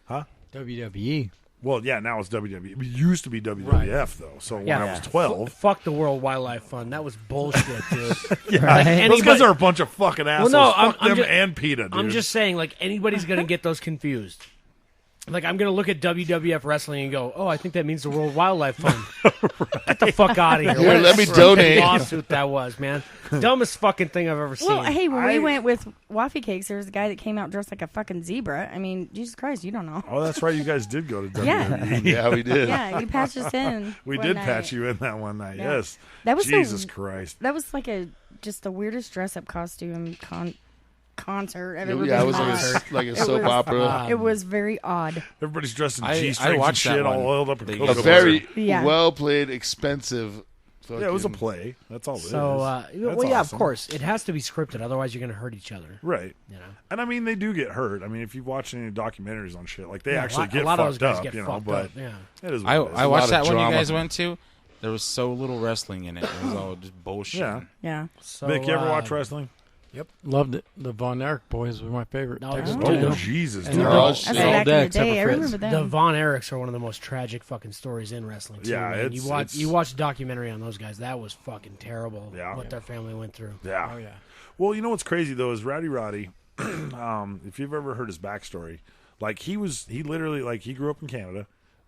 huh? WWE. Well, yeah, now it's WWE. It used to be WWF though. So when I was 12, Fuck the World Wildlife Fund. That was bullshit, dude. yeah, Right. those guys are a bunch of fucking assholes. no, Fuck I'm them just- and PETA, dude. I'm just saying, like anybody's gonna get those confused. Like, I'm going to look at WWF wrestling and go, oh, I think that means the World Wildlife Fund. Get the fuck out of here. Here, What a let me stupid donate. lawsuit that was, man. Dumbest fucking thing I've ever seen. Well, hey, when we went with Waffy Cakes, there was a guy that came out dressed like a fucking zebra. I mean, Jesus Christ, you don't know. Oh, that's right. You guys did go to WWE. Yeah. Yeah, we did. Yeah, you patched us in. We one did night. patch you in that one night. Yeah. Yes. That was Jesus Christ. That was like just the weirdest dress up costume concert I've ever Yeah, been it was at. like a It soap was- opera. It was very odd. Everybody's dressed in I G-strings and watched that shit, all one. oiled up. And They- A Coca-Cola. very Yeah. well played, expensive. Yeah, it was a fucking- play. That's all it is. So, That's well, yeah, awesome. of course. It has to be scripted. Otherwise, you're going to hurt each other. Right. You know? And I mean, they do get hurt. I mean, if you've watched any documentaries on shit, like they Yeah, actually a get lot of those fucked guys up, get you know. fucked But up, yeah. it is. I What it is. I watched of that one you drama. guys went to. There was so little wrestling in it. It was all just bullshit. Yeah. Yeah. So, Vic, you ever watch wrestling? Yep, loved it. The Von Erich boys were my favorite. No, Texas Oh, Oh, Tech. Jesus, And dude. they're all- That's they're all back in dead the except day. for I Fritz. remember them. The Von Erichs are one of the most tragic fucking stories in wrestling, too. Yeah, man. it's- You watch a documentary on those guys. That was fucking terrible. Yeah. What their family went through. Yeah. Oh yeah. Well, you know what's crazy though is Roddy. If you've ever heard his backstory, like he literally like he grew up in Canada,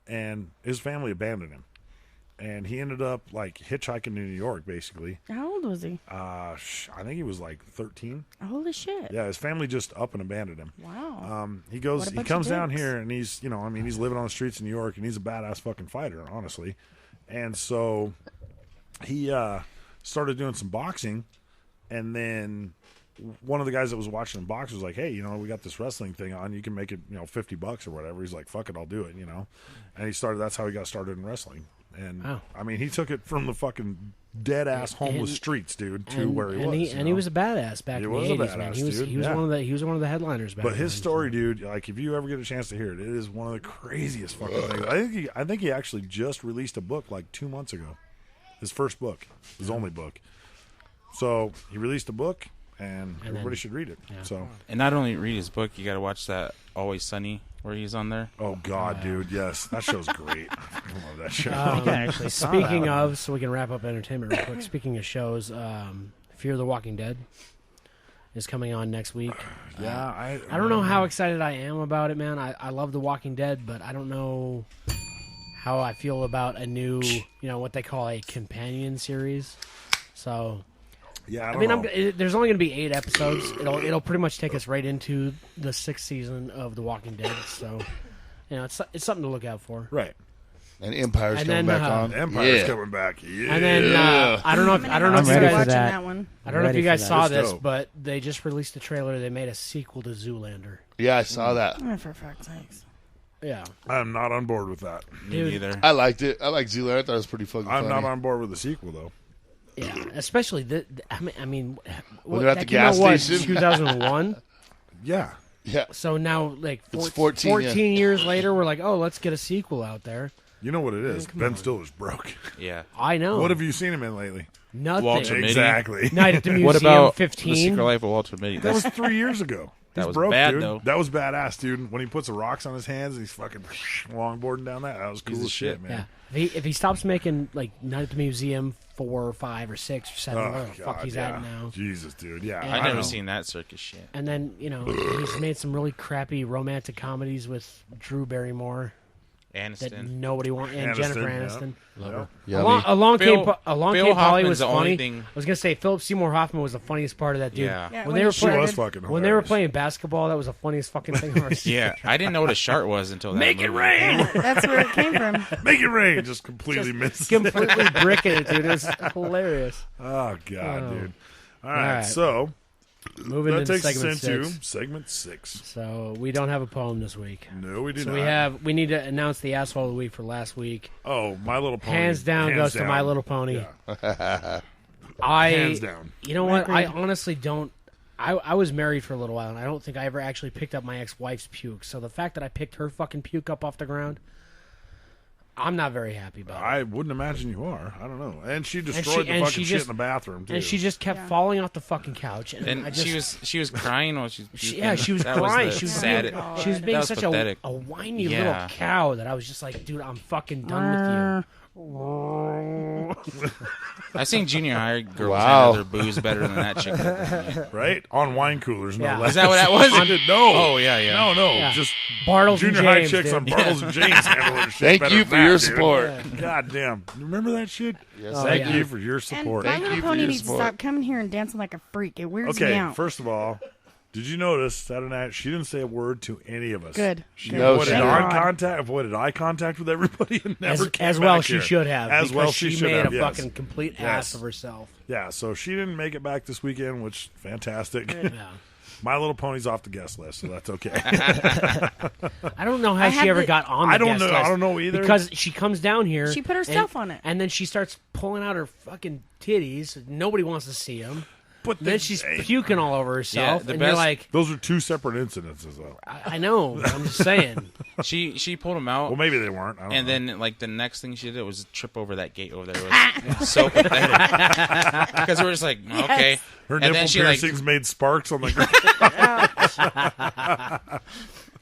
and his family abandoned him, and he ended up like hitchhiking to New York, basically. How old was he? I think he was like 13. Holy shit. Yeah, his family just up and abandoned him. Wow. He What a he bunch comes of down dicks. here and he's, you know, I mean, he's living on the streets of New York and he's a badass fucking fighter, honestly. And so he started doing some boxing, and then one of the guys that was watching him box was like, "Hey, you know, we got this wrestling thing on. You can make it, you know, $50 or whatever." He's like, "Fuck it, I'll do it," you know. And he started. That's how he got started in wrestling. And Wow. I mean, he took it from the fucking dead ass homeless And- streets, dude, to And- where he and was. He, you and he know? was a badass back He in was the a 80s, man. badass He was dude, he was yeah. one of the headliners back But then. his story, dude, like if you ever get a chance to hear it, it is one of the craziest fucking things. I think he actually just released a book like 2 months ago. His first book, his only book. So he released a book, and everybody then- should read it. yeah. So, And not only read his book, you got to watch that Always Sunny where he's on there. oh god, dude, yes, that show's great. I love that show. I actually saw Speaking that one. of, so we can wrap up entertainment real quick. Speaking of shows, Fear the Walking Dead is coming on next week. Yeah, I don't know how excited I am about it, man. I love The Walking Dead, but I don't know how I feel about a new, you know, what they call a companion series. So, Yeah, I mean, there's only going to be 8 episodes. It'll pretty much take us right into the 6th season of The Walking Dead. So, you know, it's something to look out for. right. And Empire's And coming then, back on. Empire's Yeah. coming back. Yeah. And then I don't know if I'm if I'm you ready guys for watching that. that one. I don't know if Ready you for guys that. saw It's this, dope. but they just released a trailer. They made a sequel to Zoolander. Yeah, I saw that. Oh, for fuck's sakes. Yeah, I'm not on board with that. Me Dude. neither. I liked it. I liked Zoolander. I thought it was pretty fucking I'm funny. not on board with the sequel though. yeah. Especially I mean, When they're at that the came out, gas what, station? 2001. Yeah. Yeah. So now, like, It's 14, 14 years later, we're like, oh, let's get a sequel out there. You know what it is? Ben Stiller's broke. Yeah. I know. What have you seen him in lately? Nothing. Walter Mitty. Exactly. Night at the Museum. What about 15. The Secret Life of Walter Mitty? That was 3 years ago. That He's was broke, bad, dude. though. That was badass, dude. When he puts the rocks on his hands and he's fucking longboarding down that was cool Piece of as shit, shit. man. Yeah. If he stops making like Night at the Museum 4 or 5 or 6 or 7, where Oh, the fuck God, he's yeah. at now. Jesus, dude. Yeah. And- I've I never know. seen that circus shit. And then, you know, he's made some really crappy romantic comedies with Drew Barrymore that Aniston. nobody wants, and Aniston, Jennifer yeah. Aniston. Love her. Yummy. Along Phil- Came Phil Polly Hoffman's was the only funny. thing- I was gonna say Philip Seymour Hoffman was the funniest part of that dude. Yeah. Yeah, When they were She playing, was fucking when they were hilarious. playing basketball, that was the funniest fucking thing I've ever seen. Yeah, I didn't know what a shark was until that Make it movie. rain. That's where it came from. Make it rain. Just completely missed. Completely bricking it, dude. It was hilarious. Oh, God, Oh. dude. All right. right. So Moving that into takes us segment into 6. segment 6. So we don't have a poem this week. No, we do So not. we need to announce the asshole of the week for last week. Oh, My Little Pony. Hands down goes to down. My Little Pony. Yeah. I Hands down. You know what? I Agreed. honestly don't. I was married for a little while, and I don't think I ever actually picked up my ex-wife's puke. So the fact that I picked her fucking puke up off the ground, I'm not very happy about it. I wouldn't imagine you are. I don't know. And she And destroyed the and fucking shit just- in the bathroom, too. And she just kept falling off the fucking couch. And, And I just, she was crying while she's She, puking. yeah, she was That crying. the She was sad. being, she was being that was such pathetic. a whiny Yeah. little cow that I was just like, dude, I'm fucking done with you. I've seen junior high girls Wow. handle their booze better than that chick. Right? On wine coolers, no Yeah. less. Is that what that was? No. Oh, yeah. No. Yeah. Just Bartles junior and high James, chicks dude. on Bartles and James handle their shit Thank better you than for that, your dude. support. God damn. Remember that shit? Yes, Oh, Thank yeah. you for your And support. My Thank Little you for Pony your needs to support. stop coming here and dancing like a freak. It weirds me Okay, out. first of all, did you notice Saturday night she didn't say a word to any of us? Good. She Good. No, avoided she avoided eye contact with everybody and never came as well back she here. should have. As because well she should made have, a yes. fucking complete Yes. ass of herself. Yeah, so she didn't make it back this weekend, which fantastic. Yeah. My Little Pony's off the guest list, so that's okay. I don't know how I she had ever the- got on the I don't guest know. list. I don't know either. Because she comes down here. She put herself on it. And then she starts pulling out her fucking titties. Nobody wants to see them. But Then she's puking all over herself. the and best- you're like, those are two separate incidences, though. I know. But I'm just saying. She pulled them out. Well, maybe they weren't. I don't And know. then, like, the next thing she did was trip over that gate over there. It was so pathetic. Because we're just like, okay. Her And nipple then she, piercings made sparks on the ground.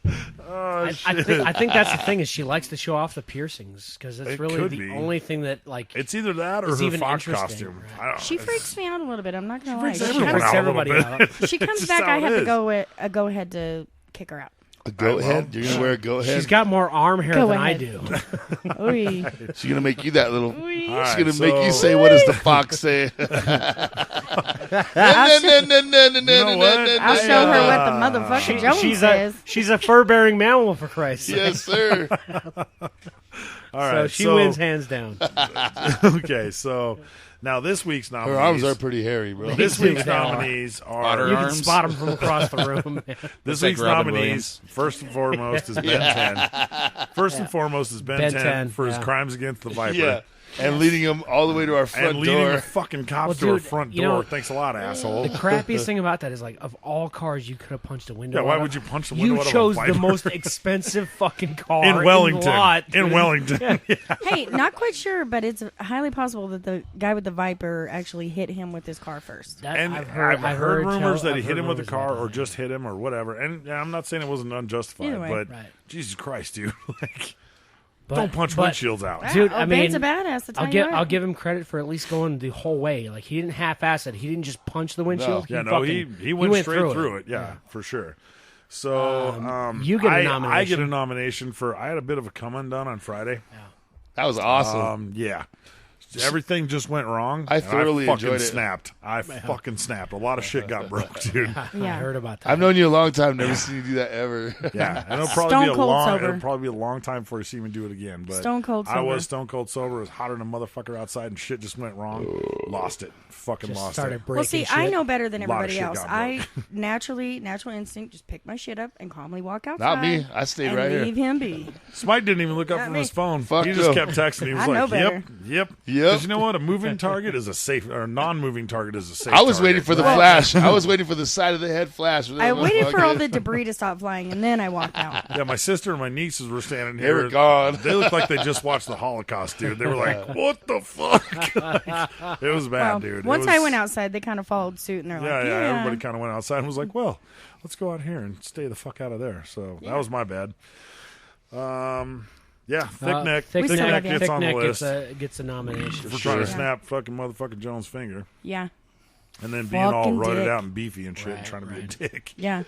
Oh, I shit. think that's the thing is she likes to show off the piercings because it's It really could the be. only thing that like It's either that or is her even fox interesting. costume. Right. I don't She know. freaks me out a little bit. I'm not gonna lie. freaks She everyone comes, out a little everybody bit. out. It's she comes just back. how I it have is. to go ahead to kick her out. A goat I head? love- You're gonna wear a goat head? She's got more arm hair Go than I ahead. do. Oy. She's gonna make you that little. All She's right, gonna make you so- say, "What does the fox say?" You know what? I'll show her what the motherfucker Jones says. she's a fur-bearing mammal for Christ's sake. Yes, sir. All right, So she wins hands down. Okay, so now this week's Her nominees. arms are pretty hairy, bro. This They week's are. nominees are. Otter You can arms. spot them from across the room. This Looks like week's Robin nominees, first and foremost, is Ben 10. First and foremost is Ben, Ben 10, 10, for his yeah. crimes against the Viper. Yeah, and leading him all the way to our front And leading door. the fucking cops Well, to our dude, front you door. know, Thanks a lot, asshole. The crappiest thing about that is like of all cars you could have punched a window. Yeah, why out of, would you punch the window You out of a chose the Viper? most expensive fucking car in Wellington. the lot, in dude. Wellington. Yeah. Hey, not quite sure, but it's highly possible that the guy with the Viper actually hit him with his car first. That, And I've heard rumors that I've he hit heard him with a rumors car about or that. just hit him or whatever. And yeah, I'm not saying it wasn't unjustified, Either way. but Right. Jesus Christ, dude. Like, But- don't punch but- windshields out. Dude, Oh, I mean, Ben's a badass. To tell you what. I'll give him credit for at least going the whole way. Like he didn't half-ass it. He didn't just punch the windshield. Yeah, fucking- he went straight through it. Yeah, for sure. So you get a I nomination. get a nomination for. I had a bit of a come undone on Friday. That was awesome. Yeah. Everything just went wrong. I and thoroughly fucking enjoyed it. snapped. I fucking snapped. A lot of shit got broke, dude. I Yeah. heard about that. I've known you a long time. Never seen you do that ever. Yeah, and it'll probably Stone be a cold long. sober. It'll probably be a long time before you see me do it again. But Stone cold I sober. was stone cold sober. It was hotter than a motherfucker outside, and shit just went wrong. Lost it. Fucking Just lost started it. breaking Well, see, shit. I know better than A lot of everybody shit else. got I natural instinct, just pick my shit up and calmly walk outside. Not me. I stayed and right here. leave him be. Smite didn't even look up Not from me. his phone. Fuck He just no. kept texting. He was I know like, better. "Yep." Yep. Because you know what? A moving target is a safe, or a non-moving target is a safe. I was target. waiting for the flash. I was waiting for the side of the head flash. I waited for all the debris to stop flying, and then I walked out. Yeah, my sister and my nieces were standing They here. were gone. They looked like they just watched the Holocaust, dude. They were like, "What the fuck?" Like, it was bad, Well, dude. It once was- I went outside, they kind of followed suit, and they're Yeah, like, yeah. Everybody kind of went outside and was like, "Well, let's go out here and stay the fuck out of there." So that was my bad. Yeah, thick neck. Thick still neck love you. gets Thick on the neck list gets a nomination. for trying to snap fucking motherfucking Jones' finger Yeah, and then being all Fucking roided dick. out and beefy and shit, and Right, trying to be a dick. yeah.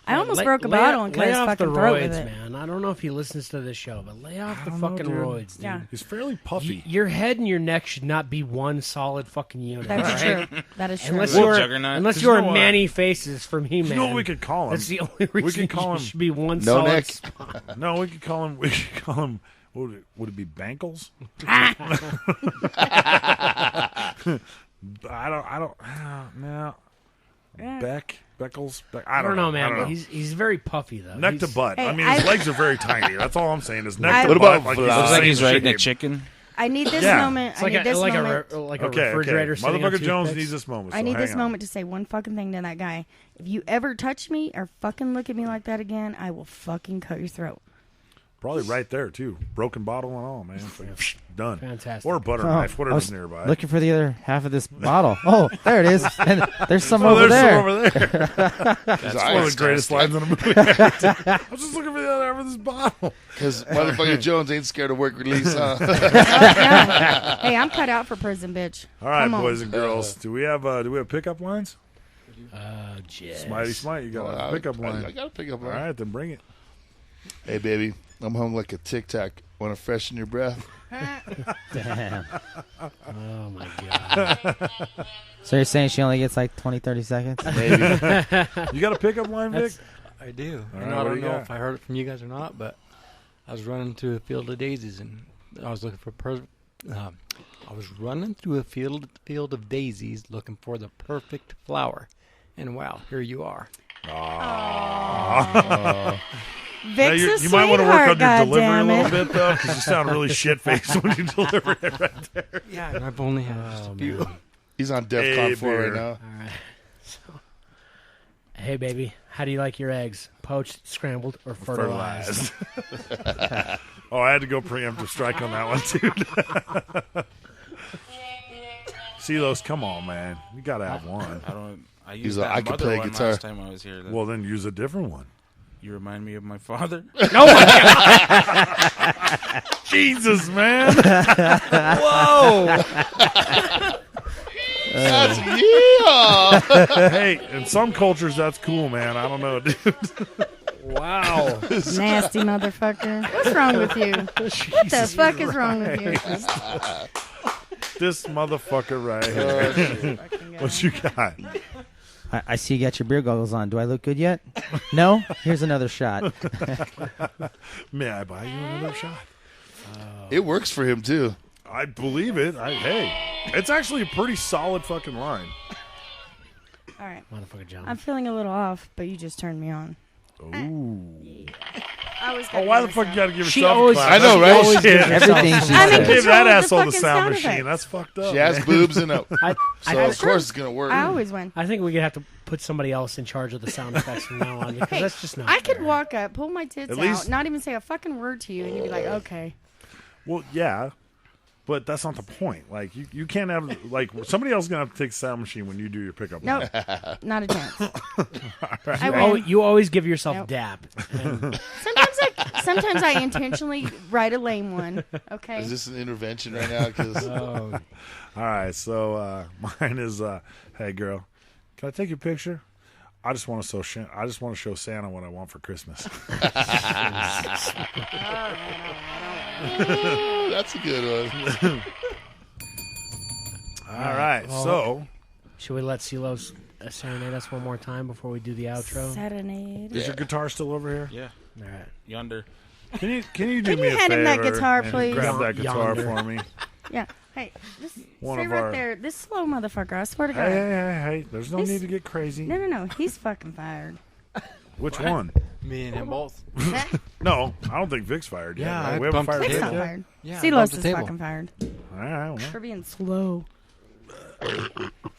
I almost Lay- broke a lay bottle off- and cut lay his off fucking the throat roids, with it. man. I don't know if he listens to this show, but lay off the don't know, fucking dude. roids, dude. Yeah. He's fairly puffy. Your head and your neck should not be one solid fucking unit. That's all right? true. That is true. Unless Wolf you're Juggernaut. unless 'Cause you're you know what? Manny Faces from He-Man. You know what we could call him? That's the only reason could call you him should be one No solid neck. spot. No, we could call him. We could call him. Would it be Bankles? I don't. No. Yeah. Beckles. I don't know, man. I don't know. He's very puffy though. Neck to He's- butt. Hey, I mean, his I- legs are very tiny. That's all I'm saying. Is neck I- to What butt. about Like Vlad? he's Looks the like same he's riding a shape. chicken. I need this Yeah. moment. It's I like need this moment. a refrigerator. Okay. sitting on Motherfucker Jones toothpicks. needs this moment. I so need hang this on. moment to say one fucking thing to that guy. If you ever touch me or fucking look at me like that again, I will fucking cut your throat. Probably right there too. Broken bottle and all, man. It's like, done. Fantastic. Or a butter Oh, knife, I whatever's was nearby. Looking for the other half of this bottle. Oh, there it is. And there's some over there's there. some over there. That's one of the greatest lines in the movie. I was just looking for the other half of this bottle. Because motherfucker Jones ain't scared of work release, huh? Hey, I'm cut out for prison, bitch. All right, Come on. boys and girls. Do we have pickup lines? Yes. Smitey, you got a pickup line. I got a pickup line. All right, then bring it. Hey, baby, I'm hung like a Tic Tac. Want to freshen your breath? Damn. Oh, my God. So you're saying she only gets like 20, 30 seconds? Maybe. You got a pickup line, Vic? I do. All And right, I what don't do you know got? if I heard it from you guys or not, but I was running through a field of daisies, and I was looking for I was running through a field of daisies looking for the perfect flower. And wow, here you are. Vic's you might want to work on your delivery a goddammit. little bit, though, because you sound really shit-faced when you deliver it right there. Yeah, and I've only had just a few. He's on DEFCON Hey, 4 right beer. now. All right. So, hey, baby, how do you like your eggs? Poached, scrambled, or fertilized? Oh, I had to go preemptive strike on that one, too. C Los, come on, man. You got to have one. I He's used like, that I can mother play one guitar. last time I was here. Well, then use a different one. You remind me of my father. Oh, my God. Jesus, man. Whoa. That's yeah. Hey, in some cultures, that's cool, man. I don't know, dude. Wow. Nasty motherfucker. What's wrong with you? What the fuck is wrong with you? This motherfucker right here. What you got? I see you got your beer goggles on. Do I look good yet? No? Here's another shot. May I buy you another shot? It works for him, too. I believe it. Hey, it's actually a pretty solid fucking line. All right. Motherfucker John. I'm feeling a little off, but you just turned me on. Ooh. I was. Oh, why the fuck you gotta give She yourself always- a clap? I know, That's right? bullshit. Everything she I'm in says. Give control that of the asshole the fucking sound sound machine. effects. That's fucked up. She has man. boobs and a... I So, of course, it's going to work. I always win. I think we're going to have to put somebody else in charge of the sound effects from now on, because Hey, that's just not I could fair. walk up, pull my tits At out, least- not even say a fucking word to you, and you'd be like, okay. Well, yeah, but that's not the point. Like, you can't have, like, somebody else is going to have to take the sound machine when you do your pickup No, line. not a chance. I You, win. you always give yourself Nope. dap. And Sometimes I intentionally write a lame one. Okay. Is this an intervention right now? Because All right, so mine is, hey, girl, can I take your picture? I just want to show Santa what I want for Christmas. that's a good one. All right, Well, so should we let C Los serenade us one more time before we do the outro? Serenade. is your guitar still over here? Yeah, All right. yonder. Can you do Can me you a hand favor him that guitar, and please? grab that guitar Yonder. for me? Yeah. Hey, just One stay of right our- there. This slow motherfucker, I swear to Hey, God. hey, there's no This- need to get crazy. No. He's fucking fired. Which one? Me and him both. No, I don't think Vic's fired yet. Yeah, right? I We haven't bumped fired Vic's Vic not yet? fired. Yeah, C I Los bumped the is table. fucking fired All right, well. for being slow.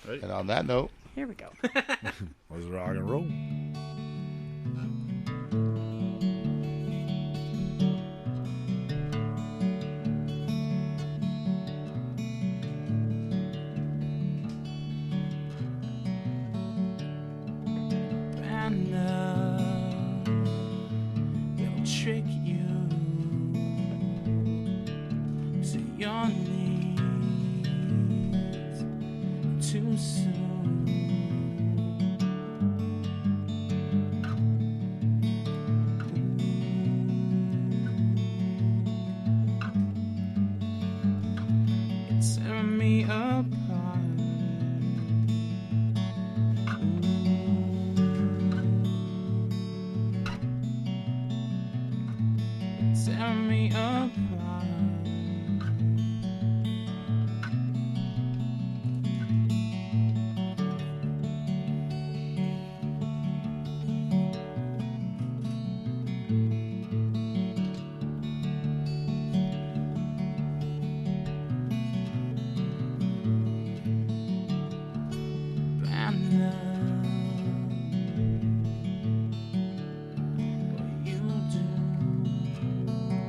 And on that note, Here we go. Let's rock and roll. And it'll trick you to your knees too soon. It's tearing me apart. Tear me apart. Banner, what you do.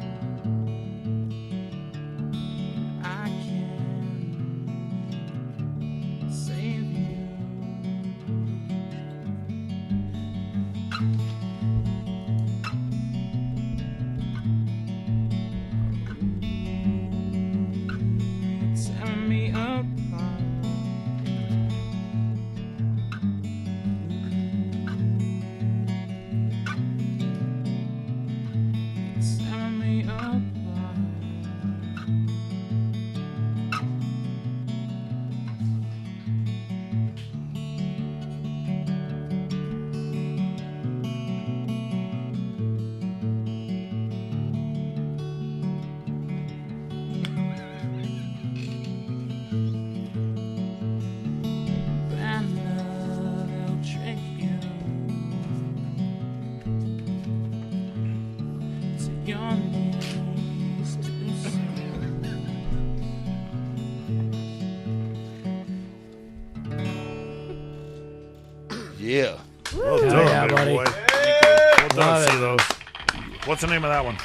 Yeah. Well Hell done, yeah, big buddy. boy. Well done, Love it. C Los. What's the name of that one?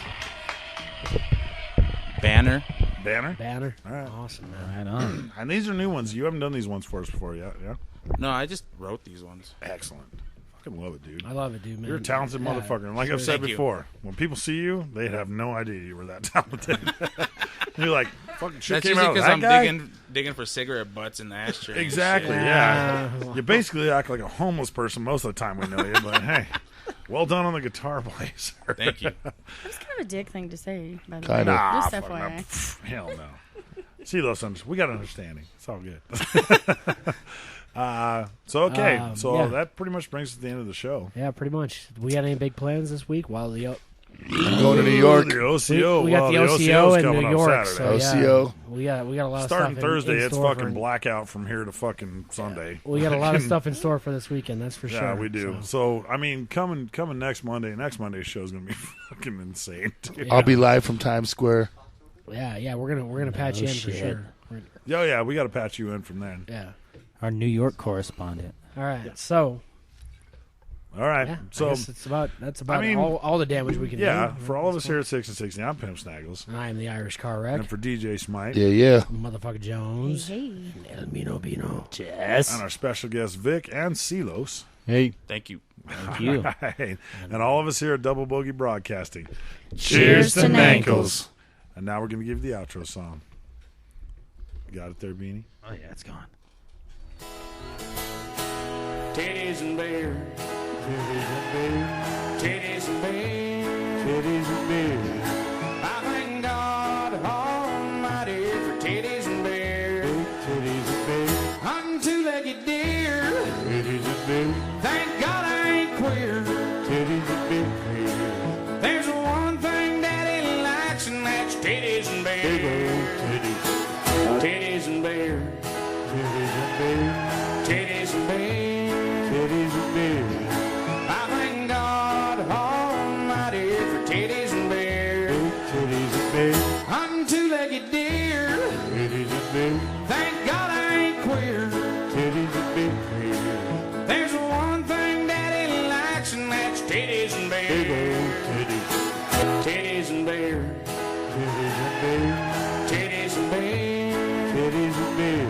Banner. Banner? Banner. All right. Awesome, man. Right on. And these are new ones. You haven't done these ones for us before yet, yeah? No, I just wrote these ones. Excellent. Fucking love it, dude. I love it, dude, man. You're a talented Yeah, motherfucker. And like I've said Thank you. before, when people see you, they'd have no idea you were that talented. You're like, fucking shit That's came usually out of because that I'm guy? digging for cigarette butts in the ashtray. and Exactly, shit. yeah. You basically act like a homeless person most of the time we know you, but hey, well done on the guitar play, sir. Thank you. That's kind of a dick thing to say. By the Kinda. way. Nah, Just fuck no. FYI. Pff, hell no. See those sons. We got understanding. It's all good. So Yeah. that pretty much brings us to the end of the show. Yeah, pretty much. We got any big plans this week? While the I'm going to New York. The OCO. we got well, the OCO OCO's in coming New up York. Saturday. So, OCO. yeah, we got a lot of Starting stuff. Thursday, in it's store fucking for, blackout from here to fucking Sunday. We got a lot of stuff in store for this weekend. That's for sure. Yeah, we do. So I mean, coming next Monday. Next Monday's show is gonna be fucking insane. Dude. I'll be live from Times Square. Yeah, we're gonna patch you in for shit. sure. Oh yeah, we got to patch you in from then. Yeah. Our New York correspondent. All right. So. All right. Yeah, So I guess that's about I mean, all the damage we can do. yeah, for all of us here at 6 and 60, I'm Pimp Snaggles. I am the Irish Car Wreck. And for DJ Smite. Yeah. Motherfucker Jones. Hey. And El Mino Bino. Jess. And our special guests, Vic and C Los. Hey. Thank you. Thank you. Right. And all of us here at Double Bogey Broadcasting. Cheers to Nankles. And now we're going to give you the outro song. Got it there, Beanie? Oh, yeah, it's gone. Titties and beer. Titties and beer. Titties and beer. I thank God Almighty for titties and beer. Titties and beer. I'm two-legged deer. Titties and beer. Thank God I ain't queer. Titties and beer. There's one thing Daddy likes, and that's titties and Big beer. old titties. Titties and beer. Titties and beer. Titties and beer. Titties and beer. I thank God Almighty for titties and beer. Titties and beer. I'm two-legged deer. Titties and beer. Thank God I ain't queer. Titties and beer. There's one thing Daddy likes, and that's titties and Big beer. old titties. Titties and beer. Titties and beer. Titties and beer. Titties and beer.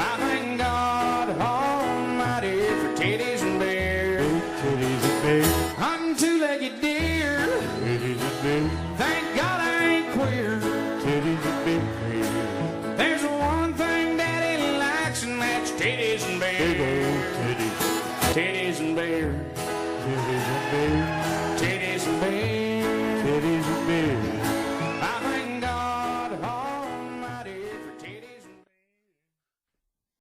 I thank God Almighty for titties and beer. Titties and beer. I'm two-legged deer. Titties and beer. Thank God I ain't queer. Titties and beer. There's one thing Daddy likes, and that's titties and Big beer. old titties. Titties and beer. Titties and beer. Titties and beer. Titties and beer.